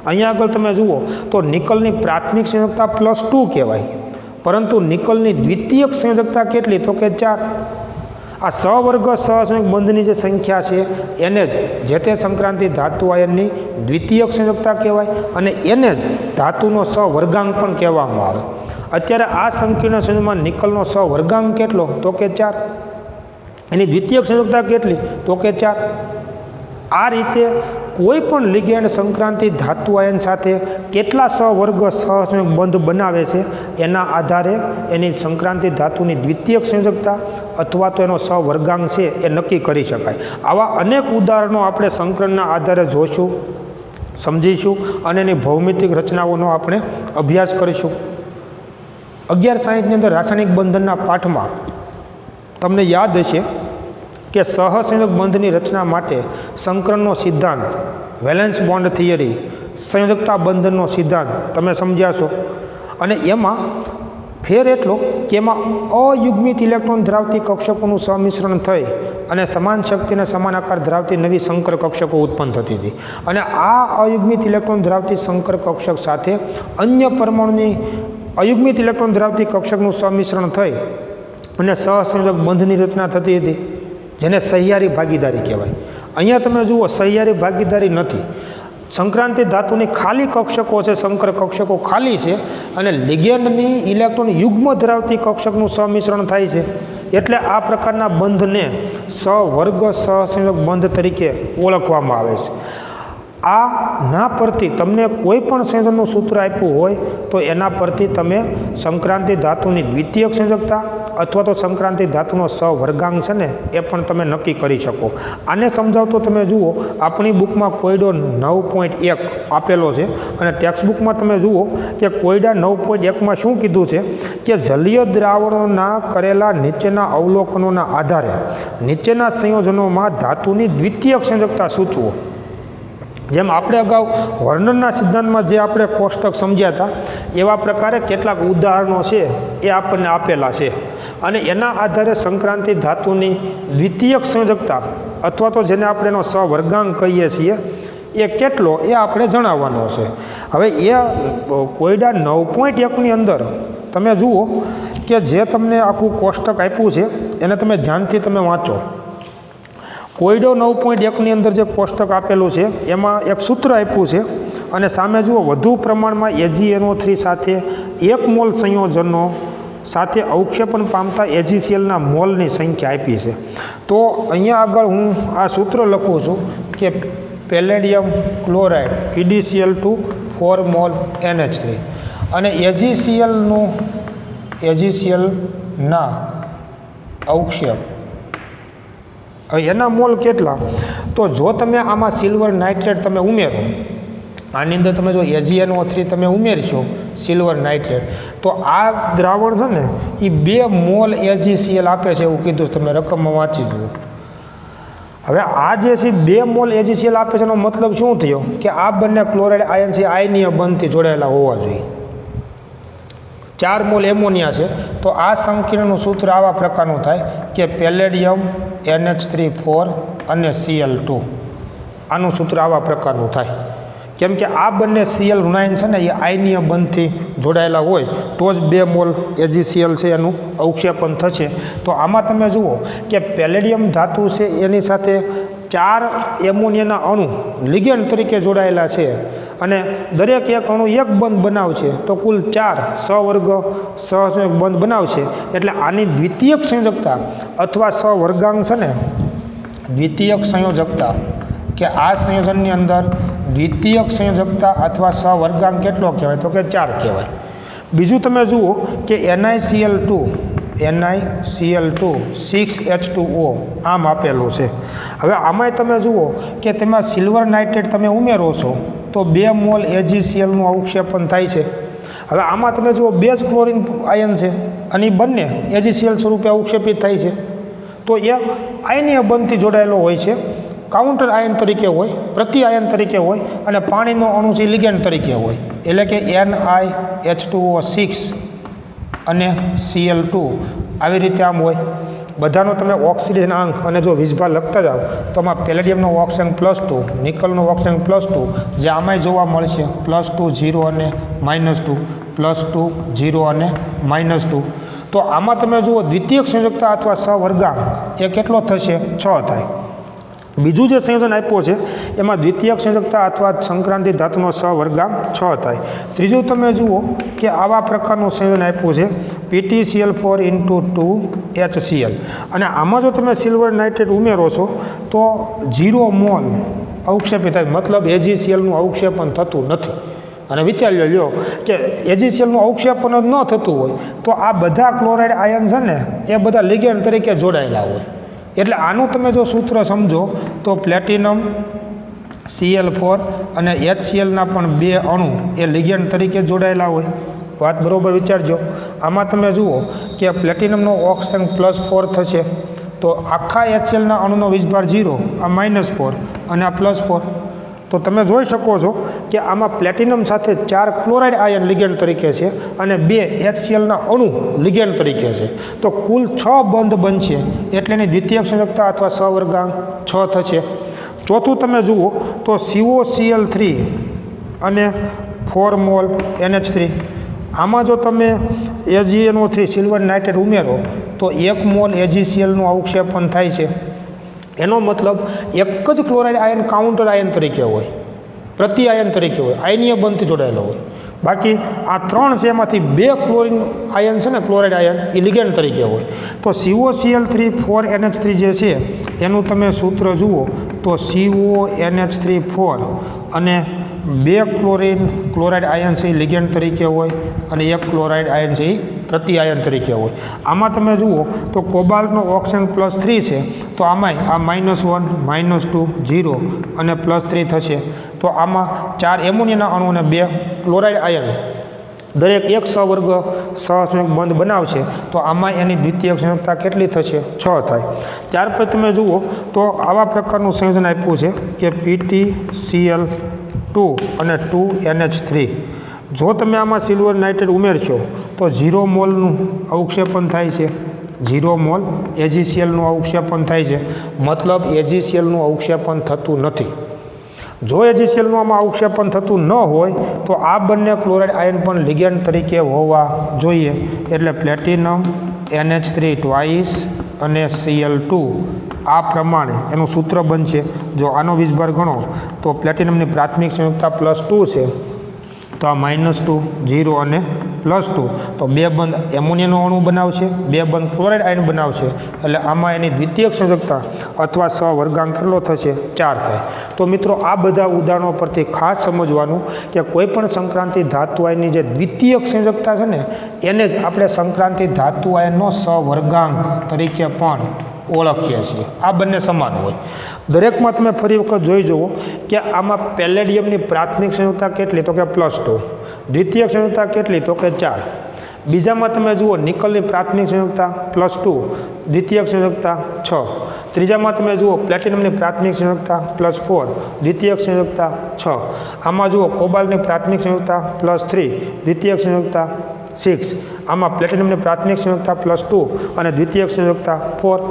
અહીંયા આગળ તમે જુઓ તો નિકલની પ્રાથમિક સંયોજકતા +2 કહેવાય, પરંતુ નિકલની દ્વિતીયક સંયોજકતા કેટલી તો કે 4. આ સહવર્ગ સહસંયોજક બંધની જે સંખ્યા છે એને જ જે તે સંક્રાંતિ ધાતુ આયનની દ્વિતીયક સંયોજકતા કહેવાય અને એને જ ધાતુનો સહવર્ગાંક પણ કહેવામાં આવે. અત્યારે આ સંકીર્ણ સંયોજકમાં નિકલનો સહવર્ગાંક કેટલો તો કે 4, એની દ્વિતીયક સંયોજકતા કેટલી તો કે 4. આ રીતે કોઈ પણ લિગેન્ડ સંક્રાંતિ ધાતુ આયન સાથે કેટલા સહવર્ગ સહસંયોજક બંધ બનાવે છે એના આધારે એની સંક્રાંતિ ધાતુની દ્વિતીયક સંયોજકતા અથવા તો એનો સહવર્ગાંક છે એ નક્કી કરી શકાય. આવા અનેક ઉદાહરણો આપણે સંકરણના આધારે જોઈશું, સમજીશું અને એની ભૌમિતિક રચનાઓનો આપણે અભ્યાસ કરીશું. 1160ની અંદર રાસાયણિક બંધનના પાઠમાં તમને યાદ હશે કે સહસંયોજક બંધની રચના માટે સંકરણનો સિદ્ધાંત, વેલેન્સ બોન્ડ થિયરી, સંયોજકતા બંધનનો સિદ્ધાંત તમે સમજ્યા છો. અને એમાં ફેર એટલો કે એમાં અયુગ્મિત ઇલેક્ટ્રોન ધરાવતી કક્ષકોનું સમિશ્રણ થઈ અને સમાન શક્તિ અને સમાન આકાર ધરાવતી નવી સંકર કક્ષકો ઉત્પન્ન થતી હતી. અને આ અયુગ્મિત ઇલેક્ટ્રોન ધરાવતી સંકર કક્ષક સાથે અન્ય પરમાણુની અયુગ્મિત ઇલેક્ટ્રોન ધરાવતી કક્ષકનું સમિશ્રણ થઈ અને સહસંયોજક બંધની રચના થતી હતી, જેને સહિયારી ભાગીદારી કહેવાય. અહીંયા તમે જુઓ સહિયારી ભાગીદારી નથી. સંક્રાંતિ ધાતુની ખાલી કક્ષકો છે, સંકર કક્ષકો ખાલી છે, અને લિગેન્ડની ઇલેક્ટ્રોન યુગ્મ ધરાવતી કક્ષકનું સમિશ્રણ થાય છે. એટલે આ પ્રકારના બંધને સહવર્ગ સહસંયોજક બંધ તરીકે ઓળખવામાં આવે છે. આ ના પરથી તમને કોઈ પણ સંયોજનનું સૂત્ર આપ્યું હોય તો એના પરથી તમે સંક્રાંતિ ધાતુની દ્વિતીયક સંયોજકતા અથવા તો સંક્રાંતિ ધાતુનો સહવર્ગાંક છે ને એ પણ તમે નક્કી કરી શકો. આને સમજાવતો તમે જુઓ, આપણી બુકમાં કોયડો 9.1 આપેલો છે, અને ટેક્સ્ટ બુકમાં તમે જુઓ કે કોયડા 9.1માં શું કીધું છે કે જલીય દ્રાવણોના કરેલા નીચેના અવલોકનોના આધારે નીચેના સંયોજનોમાં ધાતુની દ્વિતીયક સંયોજકતા સૂચવો. જેમ આપણે અગાઉ વર્નનના સિદ્ધાંતમાં જે આપણે કોષ્ટક સમજ્યા હતા એવા પ્રકારે કેટલાક ઉદાહરણો છે એ આપણને આપેલા છે, અને એના આધારે સંક્રાંતિ ધાતુની દ્વિતીયક સંયોજકતા અથવા તો જેને આપણે એનો સહવર્ગાંક કહીએ છીએ એ કેટલો એ આપણે જણાવવાનો છે. હવે એ કોયડા 9.1ની અંદર તમે જુઓ કે જે તમને આખું કોષ્ટક આપ્યું છે એને તમે ધ્યાનથી તમે વાંચો. કોયડો 9.1ની અંદર જે કોષ્ટક આપેલું છે એમાં એક સૂત્ર આપ્યું છે, અને સામે જુઓ વધુ પ્રમાણમાં AgNO3 સાથે 1 મોલ સંયોજનો સાથે અવક્ષેપણ પામતા AgClના મોલની સંખ્યા આપી છે. તો અહીંયા આગળ હું આ સૂત્ર લખું છું કે palladium chloride PdCl2 4 mall NH3 અને AgClના અવક્ષેપ એના મોલ કેટલા. તો જો તમે આમાં સિલ્વર નાઇટ્રેટ તમે ઉમેરો, આની અંદર તમે જો AgNO3 તમે ઉમેરશો સિલ્વર નાઇટ્રેટ, તો આ દ્રાવણ છે ને એ 2 મોલ AgCl આપે છે એવું કીધું, તમે રકમમાં વાંચી જુઓ. હવે આ જે છે 2 મોલ AgCl આપે છે એનો મતલબ શું થયો કે આ બંને ક્લોરાઇડ આયન છે આયનીય બંધથી જોડાયેલા હોવા જોઈએ. 4 મોલ એમોનિયા છે, તો આ સંકીર્ણનું સૂત્ર આવા પ્રકારનું થાય કે પેલેડિયમ NH3 અને Cl2. આનું સૂત્ર આવા પ્રકારનું થાય, કેમ કે આ બંને Cl ઋણાયન છે ને એ આયનીય બંધથી જોડાયેલા હોય તો જ 2 મોલ AgCl છે એનું અવક્ષેપણ થશે. તો આમાં તમે જુઓ કે પેલેડિયમ ધાતુ છે એની સાથે 4 એમોનિયાના અણુ લિગેન્ડ તરીકે જોડાયેલા છે, અને દરેક એક અણુ એક બંધ બનાવશે, તો કુલ 4 સહવર્ગ સહસંયોજક બંધ બનાવશે. એટલે આની દ્વિતીયક સંયોજકતા અથવા સહવર્ગાંક છે ને દ્વિતીયક સંયોજકતા કે આ સંયોજનની અંદર દ્વિતીયક સંયોજકતા અથવા સહવર્ગાંક કેટલો કહેવાય તો કે 4 કહેવાય. બીજું તમે જુઓ કે NiCl2 6H2O આમ આપેલું છે. હવે આમાંય તમે જુઓ કે તેમાં સિલ્વર નાઇટ્રેટ તમે ઉમેરો છો તો 2 મોલ AgClનું અવક્ષેપણ થાય છે. હવે આમાં તમે જુઓ 2 જ ક્લોરીન આયન છે અને એ બંને AgCl સ્વરૂપે અવક્ષેપિત થાય છે, તો એ આયનીય બંધથી જોડાયેલો હોય છે, કાઉન્ટર આયન તરીકે હોય, પ્રતિ આયન તરીકે હોય, અને પાણીનો અણુ છે લિગેન્ડ તરીકે હોય. એટલે કે NiH2O6 અને Cl2 આવી રીતે આમ હોય. બધાનો તમે ઓક્સિડેશન અંક અને જો વીજભાર લખતા જાઓ તો આમાં પેલેડિયમનો ઓક્સિજન +2, નિકલનો ઓક્સિજન +2, જે આમાંય જોવા મળશે +2 0 અને -2, +2 0 અને -2. તો આમાં તમે જુઓ દ્વિતીયક સંયોજકતા અથવા સહવર્ગાંક એ કેટલો થશે 6 થાય. બીજું જે સંયોજન આપ્યું છે એમાં દ્વિતીયક સંયોજકતા અથવા સંક્રાંતિ ધાતુનો સહવર્ગાંક 6 થાય. ત્રીજું તમે જુઓ કે આવા પ્રકારનું સંયોજન આપ્યું છે PtCl4 × 2HCl, અને આમાં જો તમે સિલ્વર નાઇટ્રેટ ઉમેરો છો તો 0 મોલ અવક્ષેપિત થાય, મતલબ AgClનું અવક્ષેપણ થતું નથી. અને વિચારી લો કે AgClનું અવક્ષેપણ જ ન થતું હોય તો આ બધા ક્લોરાઇડ આયન છે ને એ બધા લિગેન્ડ તરીકે જોડાયેલા હોય. એટલે આનું તમે જો સૂત્ર સમજો તો પ્લેટિનમ Cl4 અને HClના પણ 2 અણુ એ લિગેન્ડ તરીકે જોડાયેલા હોય. વાત બરાબર વિચારજો. આમાં તમે જુઓ કે પ્લેટિનમનો ઓક્સિજન +4 થશે, તો આખા HClના અણુનો વીજભાર 0, આ -4 અને આ +4. તો તમે જોઈ શકો છો કે આમાં પ્લેટિનમ સાથે 4 ક્લોરાઇડ આયન લિગેન્ડ તરીકે છે અને 2 HClના અણુ લિગેન્ડ તરીકે છે. તો કુલ 6 બંધ બનશે, એટલે એની દ્વિતીયક સંયોજકતા અથવા સહવર્ગાંક 6 થશે. ચોથું તમે જુઓ તો COCl3 અને 4 મોલ NH3 આમાં જો તમે AgNO3 સિલ્વર નાઇટ્રેટ ઉમેરો તો 1 મોલ AgClનું અવક્ષેપણ થાય છે. એનો મતલબ એક જ ક્લોરાઇડ આયન કાઉન્ટર આયન તરીકે હોય, પ્રતિ આયન તરીકે હોય, આયનીય બંધથી જોડાયેલો હોય. બાકી આ 3 છે એમાંથી 2 ક્લોરીન આયન છે ને, ક્લોરાઇડ આયન એ લિગેન્ડ તરીકે હોય. તો COCl3 4NH3 જે છે એનું તમે સૂત્ર જુઓ તો CONH3 અને 2 ક્લોરાઇડ આયન છે એ લિગેન્ડ તરીકે હોય અને 1 ક્લોરાઇડ આયન છે એ પ્રતિ આયન તરીકે હોય. આમાં તમે જુઓ તો કોબાલ્ટનો ઓક્સિજન +3 છે તો આમાંય આ -1 -2 0 અને +3 થશે. તો આમાં 4 એમોનિયાના અણુ અને 2 ક્લોરાઇડ આયન દરેક એક સહવર્ગ સહસંયોજક બંધ બનાવશે. તો આમાં એની દ્વિતીયક સંયોજકતા કેટલી થશે? 6 થાય. ત્યાર પછી તમે જુઓ તો આવા પ્રકારનું સંયોજન આપ્યું છે કે PtCl2 અને 2NH3. જો તમે આમાં સિલ્વર નાઇટ્રેટ ઉમેરશો તો 0 મોલનું અવક્ષેપણ થાય છે, 0 મોલ AgClનું અવક્ષેપણ થાય છે. મતલબ AgClનું અવક્ષેપણ થતું નથી. જો AgClનું આમાં અવક્ષેપણ થતું ન હોય તો આ બંને ક્લોરાઇડ આયન પણ લિગેન્ડ તરીકે હોવા જોઈએ. એટલે પ્લેટિનમ NH3 ટ્વાઇસ અને Cl2 આ પ્રમાણે એનું સૂત્ર બનશે. જો આનો વીજભાર ગણો તો પ્લેટિનમની પ્રાથમિક સંયોજકતા +2 છે તો આ -2 0 અને +2 તો 2 બંધ એમોનિયાનો અણુ બનાવશે, 2 બંધ ક્લોરાઇડ આયન બનાવશે. એટલે આમાં એની દ્વિતીયક સંયોજકતા અથવા સહવર્ગાંક કેટલો થશે? 4 થાય. તો મિત્રો આ બધા ઉદાહરણો પરથી ખાસ સમજવાનું કે કોઈ પણ સંક્રાંતિ ધાતુ આયનની જે દ્વિતીયક સંયોજકતા છે ને એને જ આપણે સંક્રાંતિ ધાતુ આયનનો સહવર્ગાંક તરીકે પણ ઓળખીએ છીએ. આ બંને સમાન હોય. દરેકમાં તમે ફરી વખત જોઈ જુઓ કે આમાં પેલેડિયમની પ્રાથમિક સંયોજકતા કેટલી? તો કે +2. દ્વિતીયક સંયોજકતા કેટલી? તો કે 4. બીજામાં તમે જુઓ નિકલની પ્રાથમિક સંયોજકતા +2, દ્વિતીયક સંયોજકતા 6. ત્રીજામાં તમે જુઓ પ્લેટિનમની પ્રાથમિક સંયોજકતા +4, દ્વિતીયક સંયોજકતા 6. આમાં જુઓ કોબાલ્ટની પ્રાથમિક સંયોજકતા +3, દ્વિતીયક સંયોજકતા 6. આમાં પ્લેટિનમની પ્રાથમિક સંયોજકતા +2 અને દ્વિતીયક સંયોજકતા 4.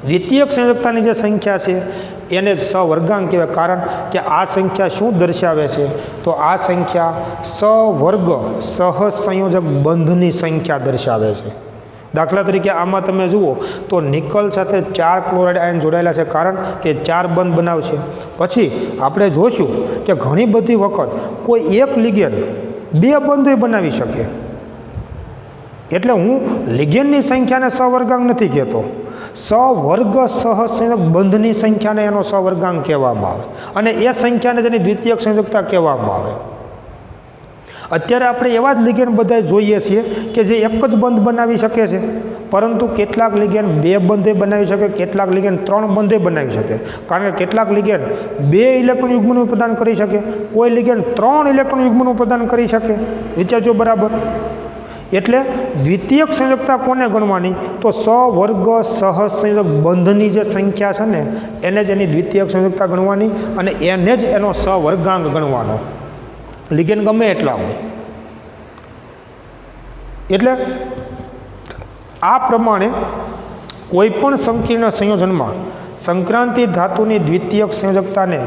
દ્વિતીયક સંયોજકતાની જે સંખ્યા છે એને સહવર્ગાંક કહેવાય. કારણ કે આ સંખ્યા શું દર્શાવે છે? તો આ સંખ્યા સહવર્ગ સહસંયોજક બંધની સંખ્યા દર્શાવે છે. દાખલા તરીકે આમાં તમે જુઓ તો નિકલ સાથે 4 ક્લોરાઇડ આયન જોડાયેલા છે, કારણ કે 4 બંધ બનાવશે. પછી આપણે જોશું કે ઘણી બધી વખત કોઈ એક લિગેન્ડ 2 બંધો બનાવી શકે. એટલે હું લિગેન્ડની સંખ્યાને સહવર્ગાંક નથી કહેતો, સહવર્ગ સહસંયોજક બંધની સંખ્યાને એનો સહવર્ગાંક કહેવામાં આવે અને એ સંખ્યાને જેની દ્વિતીયક સંયોજકતા કહેવામાં આવે. અત્યારે આપણે એવા જ લિગેન્ડ બધા જોઈએ છીએ કે જે એક જ બંધ બનાવી શકે છે, પરંતુ કેટલાક લિગેન્ડ 2 બંધે બનાવી શકે, કેટલાક લિગેન્ડ 3 બંધે બનાવી શકે. કારણ કે કેટલાક લિગેન્ડ 2 ઇલેક્ટ્રોન યુગ્મનું પ્રદાન કરી શકે, કોઈ લિગેન્ડ 3 ઇલેક્ટ્રોન યુગ્મનું પ્રદાન કરી શકે. વિચારજો બરાબર. એટલે દ્વિતીયક સંયોજકતા કોને ગણવાની? તો સહવર્ગ સહસંયોજક બંધની જે સંખ્યા છે ને એને જ એની દ્વિતીયક સંયોજકતા ગણવાની અને એને જ એનો સહવર્ગાંક ગણવાનો. લિગેન્ડ ગમે એટલા હોય. એટલે આ પ્રમાણે કોઈ પણ સંકીર્ણ સંયોજનમાં સંક્રાંતિ ધાતુની દ્વિતીયક સંયોજકતાને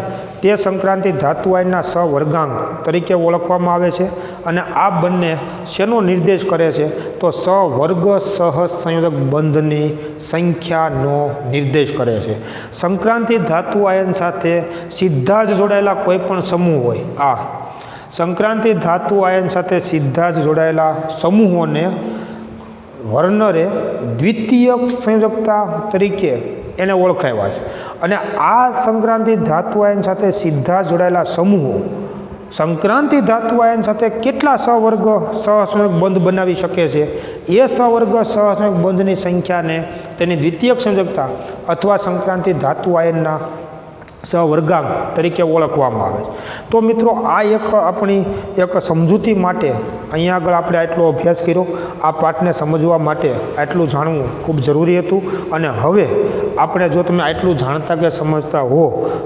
તે સંક્રાંતિ ધાતુ આયનના સહવર્ગાંક તરીકે ઓળખવામાં આવે છે. અને આ બંને શેનો નિર્દેશ કરે છે? તો સહવર્ગ સહસંયોજક બંધની સંખ્યાનો નિર્દેશ કરે છે. સંક્રાંતિ ધાતુ આયન સાથે સીધા જ જોડાયેલા કોઈ પણ સમૂહ હોય, આ સંક્રાંતિ ધાતુ આયન સાથે સીધા જ જોડાયેલા સમૂહોને વર્નરે દ્વિતીયક સંયોજકતા તરીકે એને ઓળખાવ્યા છે. અને આ સંક્રાંતિ ધાતુ આયન સાથે સીધા જોડાયેલા સમૂહો સંક્રાંતિ ધાતુ આયન સાથે કેટલા સહવર્ગ સહસંયોજક બંધ બનાવી શકે છે એ સહવર્ગ સહસંયોજક બંધની સંખ્યાને તેની દ્વિતીયક સંયોજકતા અથવા સંક્રાંતિ ધાતુ આયનના સહવર્ગાંક તરીકે ઓળખવામાં આવે છે. તો મિત્રો આ એક આપણી એક સમજૂતી માટે અહીંયા આગળ આપણે આટલો અભ્યાસ કર્યો. આ પાઠને સમજવા માટે આટલું જાણવું ખૂબ જરૂરી હતું. અને હવે આપણે જો તમે આટલું જાણતા કે સમજતા હો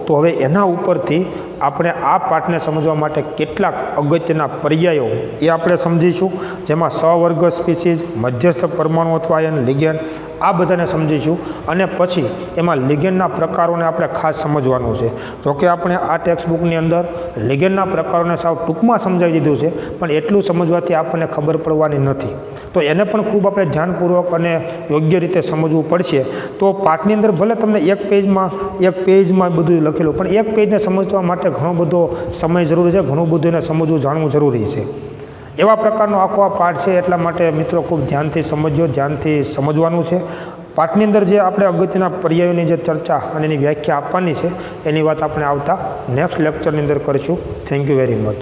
તો હવે એના ઉપરથી આપણે આ પાઠને સમજવા માટે કેટલાક અગત્યના પર્યાયો એ આપણે સમજીશું, જેમાં સહવર્ગ સ્પીસીઝ, મધ્યસ્થ પરમાણુ અથવા આયન, લિગેન્ડ, આ બધાને સમજીશું. અને પછી એમાં લિગેન્ડના પ્રકારોને આપણે ખાસ સમજવાનું સમજવાનું છે. તો કે આપણે આ ટેક્સ્ટ બુકની અંદર લિગેન્ડના પ્રકારોને સાવ ટૂંકમાં સમજાવી દીધું છે, પણ એટલું સમજવાથી આપણને ખબર પડવાની નથી. તો એને પણ ખૂબ આપણે ધ્યાનપૂર્વક અને યોગ્ય રીતે સમજવું પડશે. તો પાઠની અંદર ભલે તમને એક પેજમાં બધું લખેલું, પણ એક પેજને સમજવા માટે ઘણો બધો સમય જરૂરી છે, ઘણું બધું એને સમજવું જાણવું જરૂરી છે. એવા પ્રકારનો આખો આ પાઠ છે. એટલા માટે મિત્રો ખૂબ ધ્યાનથી સમજજો, ધ્યાનથી સમજવાનું છે. પાઠની અંદર જે આપણે અગત્યના પર્યાયોની જે ચર્ચા અને એની વ્યાખ્યા આપવાની છે, એની વાત આપણે આવતા નેક્સ્ટ લેક્ચરની અંદર કરીશું. Thank you very much.